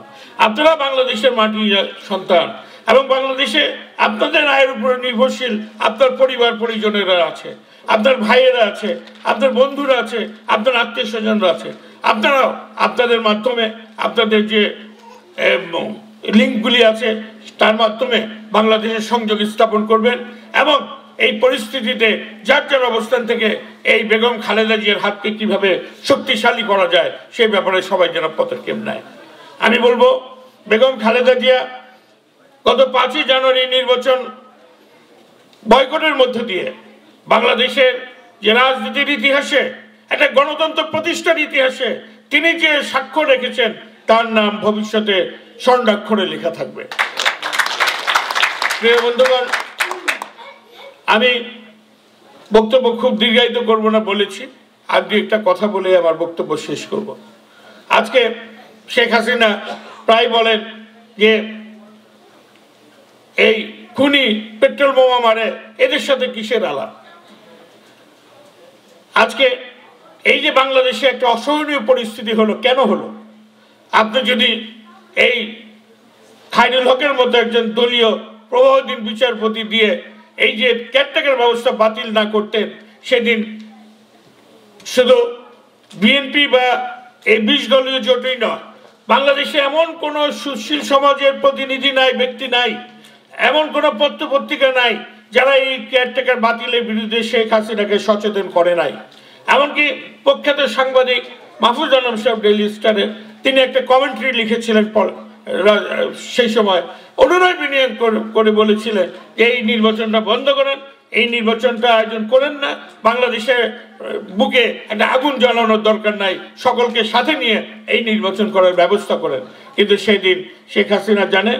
S12: আপনারা বাংলাদেশের মাটির সন্তান এবং বাংলাদেশে আপনাদের আয়ের উপরে নির্ভরশীল আপনার পরিবার পরিজনেরা আছে, আপনার ভাইয়েরা আছে, আপনার বন্ধুরা আছে, আপনার আত্মীয় স্বজনরা আছে। আপনারাও আপনাদের মাধ্যমে, আপনাদের যে লিঙ্কগুলি আছে তার মাধ্যমে বাংলাদেশের সংযোগ স্থাপন করবেন এবং এই পরিস্থিতিতে যার যার অবস্থান থেকে এই বেগম খালেদা জিয়ার হাতকে কিভাবে শক্তিশালী করা যায় সেই ব্যাপারে সবাই যেন পদক্ষেপ নেয়। আমি বলবো, বেগম খালেদা জিয়া গত 5ই জানুয়ারি নির্বাচন বয়কটের মধ্য দিয়ে বাংলাদেশের যে রাজনীতির ইতিহাসে, একটা গণতন্ত্র প্রতিষ্ঠার ইতিহাসে তিনি যে স্বাক্ষর রেখেছেন তার নাম ভবিষ্যতে স্বর্ণাক্ষরে লেখা থাকবে। প্রিয় বন্ধুগণ, আমি বক্তব্য খুব দীর্ঘায়িত করব না বলেছি, আর দু একটা কথা বলে আমার বক্তব্য শেষ করব। আজকে শেখ হাসিনা প্রায় বলেন যে এই খুনি পেট্রোল বোমা মারে, এদের সাথে কিসের আলাপ? আজকে এই যে বাংলাদেশে একটা অসহনীয় পরিস্থিতি হলো, কেন হলো? আপনি যদি এই খায়রুল হকের মতো একজন দলীয় প্রভাবধীন বিচারপতি দিয়ে এই যে কেয়ারটেকার ব্যবস্থা বাতিল না করতেন, সেদিন শুধু বিএনপি বা এই 20 দলীয় জোটই নয়, বাংলাদেশে এমন কোনো সুশীল সমাজের প্রতিনিধি নাই, ব্যক্তি নাই, এমন কোনো পত্র পত্রিকা নাই যারা এই কেয়ারটেকার বাতিলের বিরুদ্ধে শেখ হাসিনাকে সচেতন করে নাই। এমনকি প্রখ্যাত সাংবাদিক মাহফুজ আলম সাহেব ডেইলি স্টারে তিনি একটা কমেন্ট্রি লিখেছিলেন, সেই সময় অনুনয় বিনয় করে বলেছিলেন যে এই নির্বাচনটা বন্ধ করেন, এই নির্বাচনটা আয়োজন করেন না, বাংলাদেশের বুকে একটা আগুন জ্বালানোর দরকার নাই, সকলকে সাথে নিয়ে এই নির্বাচন করার ব্যবস্থা করেন। কিন্তু সেদিন শেখ হাসিনা জানেন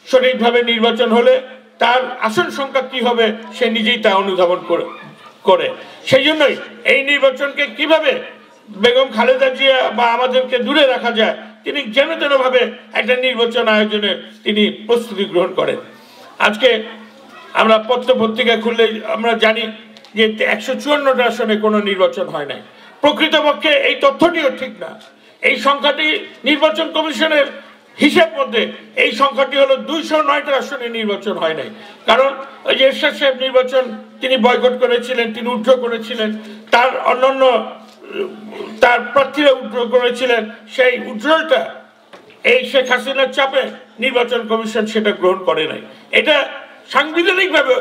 S12: সঠিকভাবে নির্বাচন হলে তার আসন সংখ্যা কি হবে সে নিজেই তা অনুধাবন করে। সেই জন্যই এই নির্বাচনকে কিভাবে বেগম খালেদা জিয়া বা আমাদেরকে দূরে রাখা যায় তিনি যেন তেনভাবে একটা নির্বাচন আয়োজনে তিনি প্রস্তুতি গ্রহণ করেন। আজকে আমরা পত্র পত্রিকা খুললে আমরা জানি যে 154টা আসনে কোনো নির্বাচন হয় নাই। প্রকৃতপক্ষে এই তথ্যটিও ঠিক না। এই সংখ্যাটি নির্বাচন কমিশনের হিসাব মধ্যে এই সংখ্যাটি হলো 209টা আসনে নির্বাচন হয় নাই। কারণ ওই যে এরশাদ সাহেব নির্বাচন তিনি বয়কট করেছিলেন, তিনি উইথড্র করেছিলেন, তার অন্যান্য তার প্রার্থীরা উইথড্র করেছিলেন, সেই উইথড্রলটা এই শেখ হাসিনার চাপে নির্বাচন কমিশন সেটা গ্রহণ করে নাই। এটা সাংবিধানিকভাবে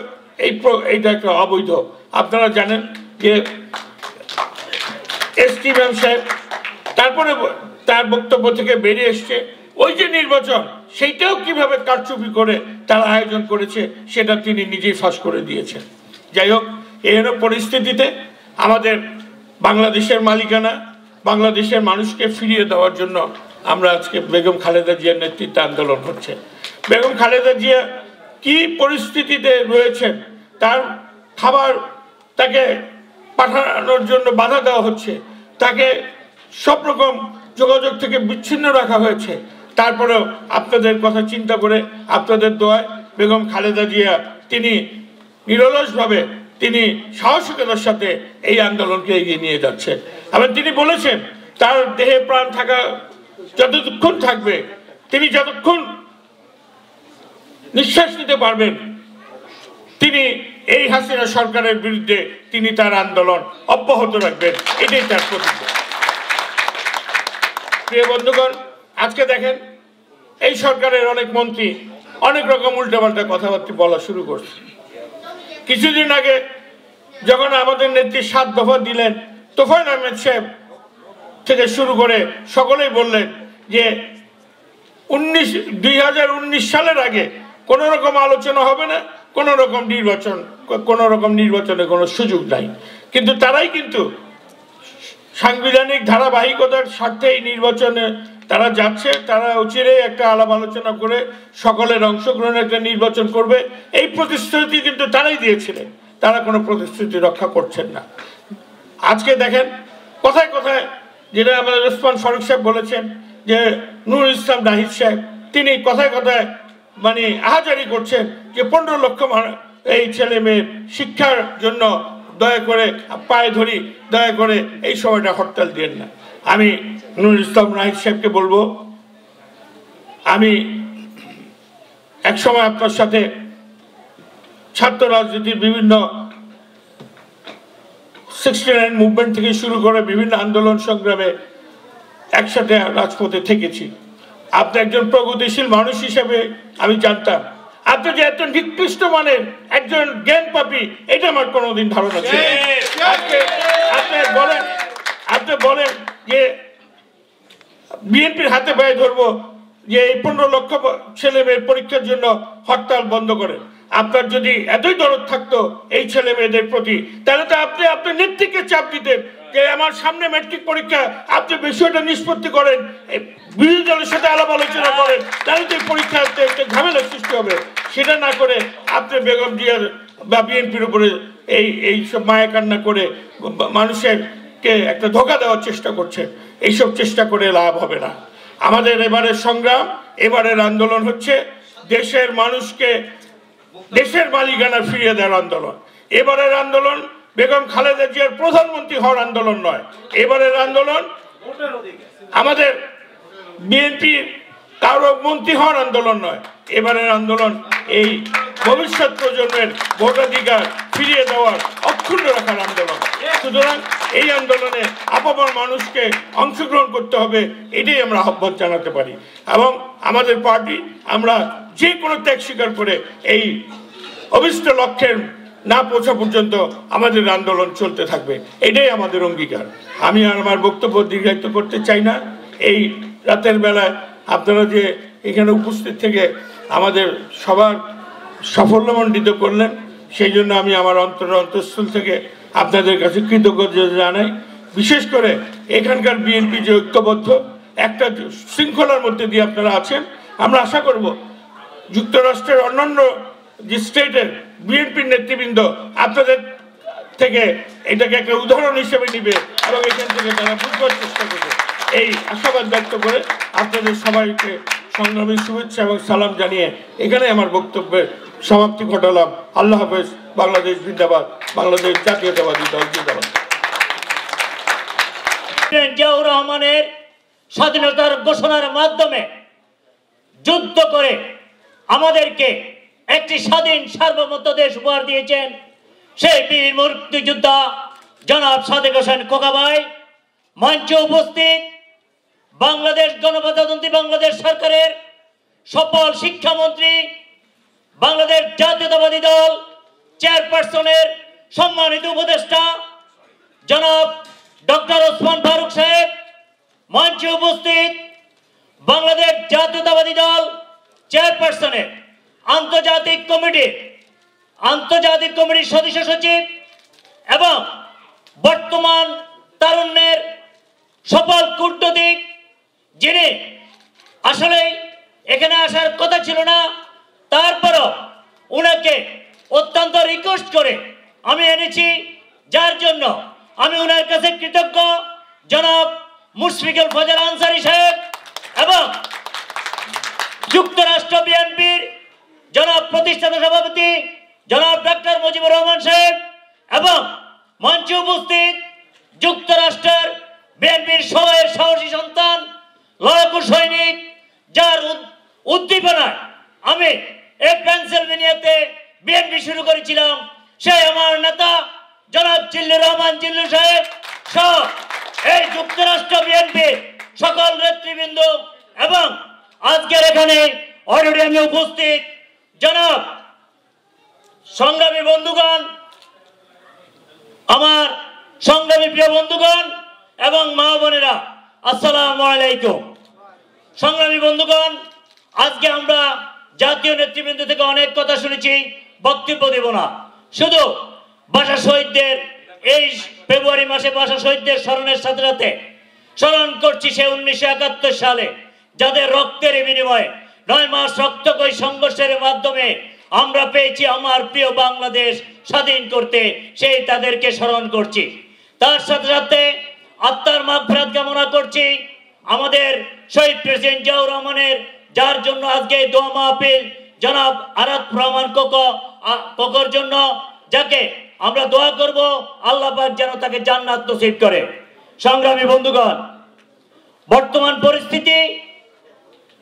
S12: এইটা একটা অবৈধ। আপনারা জানেন যে এসটি ম্যাম সাহেব তারপরে তার বক্তব্য থেকে বেরিয়ে এসছে ওই যে নির্বাচন সেইটাও কিভাবে কারচুপি করে তারা আয়োজন করেছে সেটা তিনি নিজেই ফাঁস করে দিয়েছেন। যাই হোক, এই পরিস্থিতিতে আমাদের বাংলাদেশের মালিকানা বাংলাদেশের মানুষকে ফিরিয়ে দেওয়ার জন্য আমরা আজকে বেগম খালেদা জিয়ার নেতৃত্বে আন্দোলন হচ্ছে। বেগম খালেদা জিয়া কি পরিস্থিতিতে রয়েছেন, তার খাবার তাকে পাঠানোর জন্য বাধা দেওয়া হচ্ছে, তাকে সব রকম যোগাযোগ থেকে বিচ্ছিন্ন রাখা হয়েছে, তারপরেও আপনাদের কথা চিন্তা করে আপনাদের দোয়ায় বেগম খালেদা জিয়া তিনি নিরলসভাবে তিনি সাহসিকতার সাথে এই আন্দোলনকে এগিয়ে নিয়ে যাচ্ছেন এবং তিনি বলেছেন তার দেহে প্রাণ থাকা যতক্ষণ থাকবে, তিনি যতক্ষণ নিঃশ্বাস নিতে পারবেন, তিনি এই হাসিনা সরকারের বিরুদ্ধে তিনি তার আন্দোলন অব্যাহত রাখবেন, এটাই তার প্রতিজ্ঞা। প্রিয় বন্ধুগণ, আজকে দেখেন এই সরকারের অনেক মন্ত্রী অনেক রকম উল্টাপাল্টা কথাবার্তা বলা শুরু করছে। কিছুদিন আগে যখন আমাদের নেত্রী 7 দফা দিলেন, তোফায়েল আহমেদ সাহেব থেকে শুরু করে সকলেই বললেন যে 2019 সালের আগে কোনো রকম আলোচনা হবে না, কোনো রকম নির্বাচনে কোনো সুযোগ নাই। কিন্তু তারাই কিন্তু সাংবিধানিক ধারাবাহিকতার স্বার্থে এই নির্বাচনে তারা যাচ্ছে, তারা অচিরে একটা আলাপ আলোচনা করে সকলের অংশগ্রহণে একটা নির্বাচন করবে, এই প্রতিশ্রুতি কিন্তু তারাই দিয়েছিলেন। তারা কোনো প্রতিশ্রুতি রক্ষা করছেন না। আজকে দেখেন কথায় কথায় যেটা আমাদের ওসমান ফারুক সাহেব বলেছেন যে নুরুল ইসলাম নাহিদ সাহেব তিনি কথায় কথায় মানে আহাজারি করছেন যে 15 লক্ষ এই ছেলে মেয়ের শিক্ষার জন্য দয়া করে পায়ে ধরি, দয়া করে এই সময়টা হরতাল দিয়েন না। আমি নুরুল ইসলাম নাহিদ সাহেবকে বলবো, আমি একসময় আপনার সাথে ছাত্র রাজনীতির বিভিন্ন 69 মুভমেন্ট থেকে শুরু করে বিভিন্ন আন্দোলন সংগ্রামে একসাথে রাজপথে থেকেছি। আপনি একজন প্রগতিশীল মানুষ হিসেবে আমি জানতাম। আপনি যে এত নিকৃষ্ট মানের একজন জ্ঞান পাপী, এটা আমার কোনোদিন ধারণা ছিল না। আপনি বলেন যে বিএনপির হাতে পায়ে ধরবো যে এই 15 লক্ষ ছেলে মেয়ের পরীক্ষার জন্য হরতাল বন্ধ করে। আপনার যদি এতই দরদ থাকতো এই ছেলে মেয়েদের প্রতি, তাহলে তো আপনি আপনার নেত্রীকে চাপ দিতেন যে আমার সামনে ম্যাট্রিক পরীক্ষা, আপনি বিষয়টা নিষ্পত্তি করেন, বিরোধী দলের সাথে আলাপ আলোচনা করেন, তাহলে তো এই পরীক্ষাতে একটা ঝামেলার সৃষ্টি হবে। সেটা না করে আপনি বেগম জিয়ার বা বিএনপির উপরে এই সব মায়া কান্না করে মানুষেরকে একটা ধোঁকা দেওয়ার চেষ্টা করছেন। এইসব চেষ্টা করে লাভ হবে না। আমাদের এবারের সংগ্রাম, এবারের আন্দোলন হচ্ছে দেশের মানুষকে দেশের মালিকানা ফিরিয়ে দেওয়ার আন্দোলন। এবারের আন্দোলন বেগম খালেদা জিয়ার প্রধানমন্ত্রী হওয়ার আন্দোলন নয়। এবারের আন্দোলন আমাদের বিএনপির কারো মন্ত্রী হওয়ার আন্দোলন নয়। এবারের আন্দোলন এই ভবিষ্যৎ প্রজন্মের ভোটাধিকার ফিরিয়ে দেওয়ার, অক্ষুণ্ণ রাখার আন্দোলন। সুতরাং এই আন্দোলনে আপামর মানুষকে অংশগ্রহণ করতে হবে, এটাই আমরা আহ্বান জানাতে পারি। এবং আমাদের পার্টি আমরা যে কোনো ত্যাগ স্বীকার করে এই অভিষ্ট লক্ষ্যের না পৌঁছা পর্যন্ত আমাদের আন্দোলন চলতে থাকবে, এটাই আমাদের অঙ্গীকার। আমি আর আমার বক্তব্য দীর্ঘায়িত করতে চাই না। এই রাতের বেলায় আপনারা যে এখানে উপস্থিত থেকে আমাদের সবার সাফল্যমণ্ডিত করলেন, সেই জন্য আমি আমার অন্তঃস্থল থেকে আপনাদের কাছে কৃতজ্ঞতা জানাই। বিশেষ করে এখানকার বিএনপি যে ঐক্যবদ্ধ একটা শৃঙ্খলার মধ্যে দিয়ে আপনারা আছেন, আমরা আশা করব যুক্তরাষ্ট্রের অন্যান্য যে স্টেটের বিএনপির নেতৃবৃন্দ আপনাদের থেকে এটাকে একটা উদাহরণ হিসেবে নিবে এবং এখান থেকে তারা বুঝবার চেষ্টা করবে। এই আশাবাদ ব্যক্ত করে আপনাদের সবাইকে সংগ্রামী শুভেচ্ছা এবং সালাম জানিয়ে এখানে আমার বক্তব্যের সমাপ্তি ঘটালাম। আল্লাহ হাফেজ। বাংলাদেশ জিন্দাবাদ। বাংলাদেশ জাতীয়তাবাদী দল জিন্দাবাদ।
S13: জিয়াউর রহমানের স্বাধীনতার ঘোষণার মাধ্যমে যুদ্ধ করে আমাদেরকে একটি স্বাধীন সার্বভৌম দেশ উপহার দিয়েছেন সেই বীর মুক্তিযোদ্ধা জনাব সাদেক হোসেন খোকা ভাই। মঞ্চে উপস্থিত বাংলাদেশ গণপ্রজাতন্ত্রী বাংলাদেশ সরকারের সফল শিক্ষামন্ত্রী, বাংলাদেশ জাতীয়তাবাদী দল চেয়ারপারসনের সম্মানিত উপদেষ্টা জনাব ডক্টর ওসমান ফারুক সাহেব, মঞ্চে উপস্থিত বাংলাদেশ জাতীয়তাবাদী দল চেয়ারপারসনের আন্তর্জাতিক কমিটির সদস্য সচিব এবং বর্তমান তারুণ্যের সফল কূটনীতিক, যিনি আসলে এখানে আসার কথা ছিল না, তারপরও উনাকে অত্যন্ত রিকোয়েস্ট করে আমি এনেছি, যার জন্য আমি ওনার কাছে কৃতজ্ঞ। জনাব মুশফিকুল ফজল আনসারী সাহেব এবং যুক্তরাষ্ট্র বিএনপির জনাব প্রতিষ্ঠাতা সভাপতি জনাব ডক্টর মুজিবুর রহমান সাহেব এবং মঞ্চে উপস্থিত যুক্তরাষ্ট্রের বিএনপির সবাইয়ের সাহসী সন্তান লড়াকু সৈনিক, যার উদ্দীপনায় আমি এই পেনসিলভেনিয়াতে বিএনপি শুরু করেছিলাম, সেই আমার নেতা জনাব জিল্লুর রহমান জিল্লু সাহেব সহ এই যুক্তরাষ্ট্র বিএনপির সকল নেতৃবৃন্দ এবং আজকের এখানে অডিটোরিয়ামে উপস্থিত জনাব সংগ্রামী বন্ধুগণ, আমার সংগ্রামী প্রিয় বন্ধুগণ এবং মা বোনেরা, আসসালামু আলাইকুম। সংগ্রামী বন্ধুগণ, আজকে আমরা জাতীয় নেতৃবৃন্দ থেকে অনেক কথা শুনেছি, বক্তব্য দেব না। শুধু ভাষা শহীদদের এই ফেব্রুয়ারি মাসে ভাষা শহীদদের স্মরণের সাথে সাথে স্মরণ করছি সে 1971 সালে যাদের রক্তের বিনিময়ে 9 মাস রক্তক্ষয়ী সংঘর্ষের মাধ্যমে আমরা পেয়েছি আমার প্রিয় বাংলাদেশ স্বাধীন করতে, সেই তাদেরকে স্মরণ করছি। তার সাথে সাথে আত্মার মাগফিরাত কামনা করছি আমাদের শহীদ প্রেসিডেন্ট জিয়াউর রহমানের, যার জন্য আজকে দোয়া মাহফিল জনাব আরাত রহমান কোকর জন্য, যাকে আমরা দোয়া করব আল্লাহ পাক যেন তাকে জান্নাত নসিব করে। সংগ্রামী বন্ধুগণ, বর্তমান পরিস্থিতি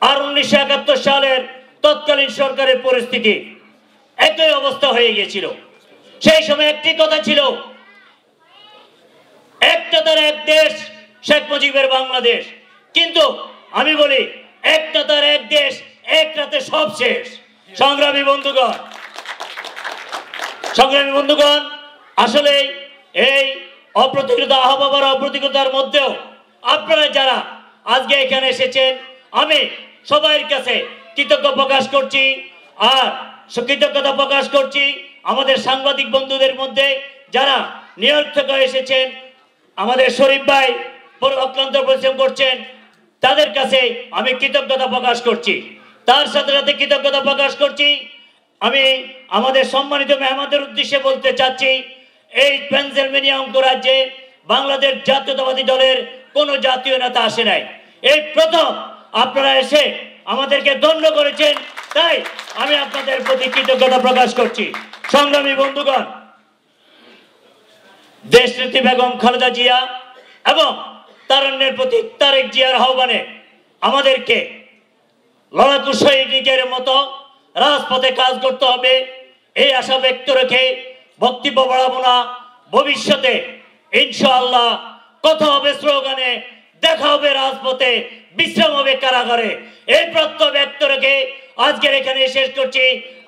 S13: আর 1971 সালের তৎকালীন সরকারের পরিস্থিতি একই অবস্থা হয়ে গিয়েছিল। সেই সময় একটি কথা ছিল, একটা তার এক দেশ, শেখ মুজিবের বাংলাদেশ। কিন্তু আমি বলি একটা তার এক দেশ, এক রাতে সব শেষ। সংগ্রামী বন্ধুগণ, আসলে এই অপ্রতিকৃত আহ্বাবার অপ্রতিকৃতার মধ্যেও আপনারা যারা আজকে এখানে এসেছেন, আমি সবার কাছে কৃতজ্ঞ প্রকাশ করছি। আর কৃতজ্ঞতা প্রকাশ করছি আমাদের সাংবাদিক বন্ধুদের মধ্যে যারা নিউ ইয়র্ক থেকে এসেছেন, আমাদের শরীফ ভাই অক্লান্ত পরিশ্রম করছেন, তাদের কাছে আমি কৃতজ্ঞতা প্রকাশ করছি। তার সাথে সাথে কৃতজ্ঞতা প্রকাশ করছি আমি আমাদের সম্মানিত মেহমানদের উদ্দেশ্যে বলতে চাচ্ছি, এই পেনসিলভেনিয়া অঙ্গরাজ্যে বাংলাদেশ জাতীয়তাবাদী দলের কোনো জাতীয় নেতা আসে নাই। এই প্রথম আপনারা এসে আমাদেরকে ধন্য করেছেন, তাই আমি আপনাদের প্রতি কৃতজ্ঞতা প্রকাশ করছি। সংগ্রামী বন্ধুগণ, দেশনেত্রী বেগম খালেদা জিয়া এবং তারুণ্যের প্রতীক তারেক জিয়ার আহ্বানে আমাদেরকে লড়াকু সৈনিকের মতো রাজপথে কাজ করতে হবে, এই আশা ব্যক্ত রেখে বক্তব্য বাড়াবো না। ভবিষ্যতে ইনশাআল্লাহ কথা হবে স্লোগানে, দেখা হবে রাজপথে, বিশ্রাম হবে কারাগারে, এই প্রত্যয় ব্যক্ত রেখে আজকের এখানে শেষ করছি।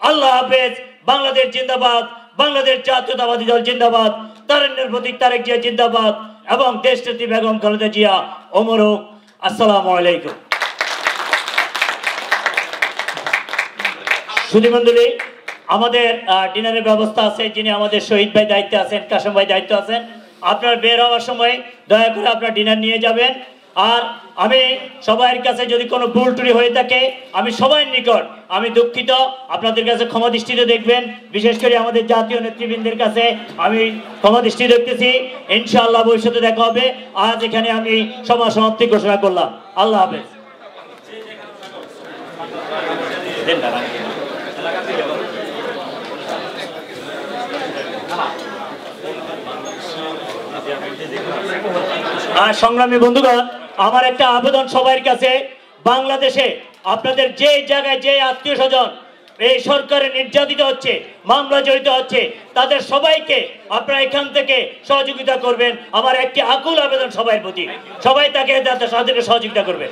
S13: আল্লাহ হাফেজ। বাংলাদেশ জিন্দাবাদ, বাংলাদেশ জাতীয়তাবাদী দল জিন্দাবাদ, তারুণ্যের প্রতীক তারেক জিয়া জিন্দাবাদ এবং দেশনেত্রী বেগম খালেদা জিয়া অমর হোক। আসসালামু আলাইকুম। সুধীমণ্ডলী, আমাদের ডিনারের ব্যবস্থা আছে, যিনি আমাদের শহীদ ভাই দায়িত্বে আছেন, কাশেম ভাই দায়িত্ব আছেন। আপনার বের হওয়ার সময় দয়া করে আপনার ডিনার নিয়ে যাবেন। আর আমি সবার কাছে যদি কোনো ভুল টুরি হয়ে থাকে, আমি সবার নিকট আমি দুঃখিত, আপনাদের কাছে ক্ষমা দৃষ্টিতে দেখবেন। বিশেষ করে আমাদের জাতীয় নেতৃবৃন্দের কাছে আমি ক্ষমা দৃষ্টি দেখতেছি। ইনশাআল্লাহ ভবিষ্যতে দেখা হবে। আজ এখানে আমি সমাপ্তি ঘোষণা করলাম। আল্লাহ হাফেজ। আর সংগ্রামী বন্ধুগণ, আমার একটা আবেদন সবার কাছে, বাংলাদেশে আপনাদের যে জায়গায় যে আত্মীয় স্বজন এই সরকারে নির্যাতিত হচ্ছে, মামলা জড়িত হচ্ছে, তাদের সবাইকে আপনারা এখান থেকে সহযোগিতা করবেন। আমার একটি আকুল আবেদন সবার প্রতি, সবাই তাকে সহযোগিতা করবেন।